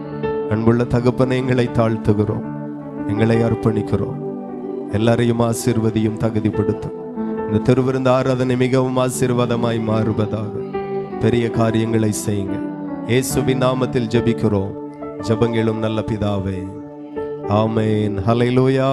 அன்புள்ள தகப்பனை எங்களை தாழ்த்துகிறோம், எங்களை அர்ப்பணிக்கிறோம். எல்லாரையும் ஆசீர்வதியும் தகுதிப்படுத்தும். இந்த திருவிருந்த ஆராதனை மிகவும் ஆசீர்வாதமாய் மாறுவதாக. பெரிய காரியங்களை செய்யுங்க. இயேசுவின் நாமத்தில் ஜெபிக்கிறோம். ஜெபங்களும் நல்ல பிதாவே, ஆமென். ஹல்லேலூயா.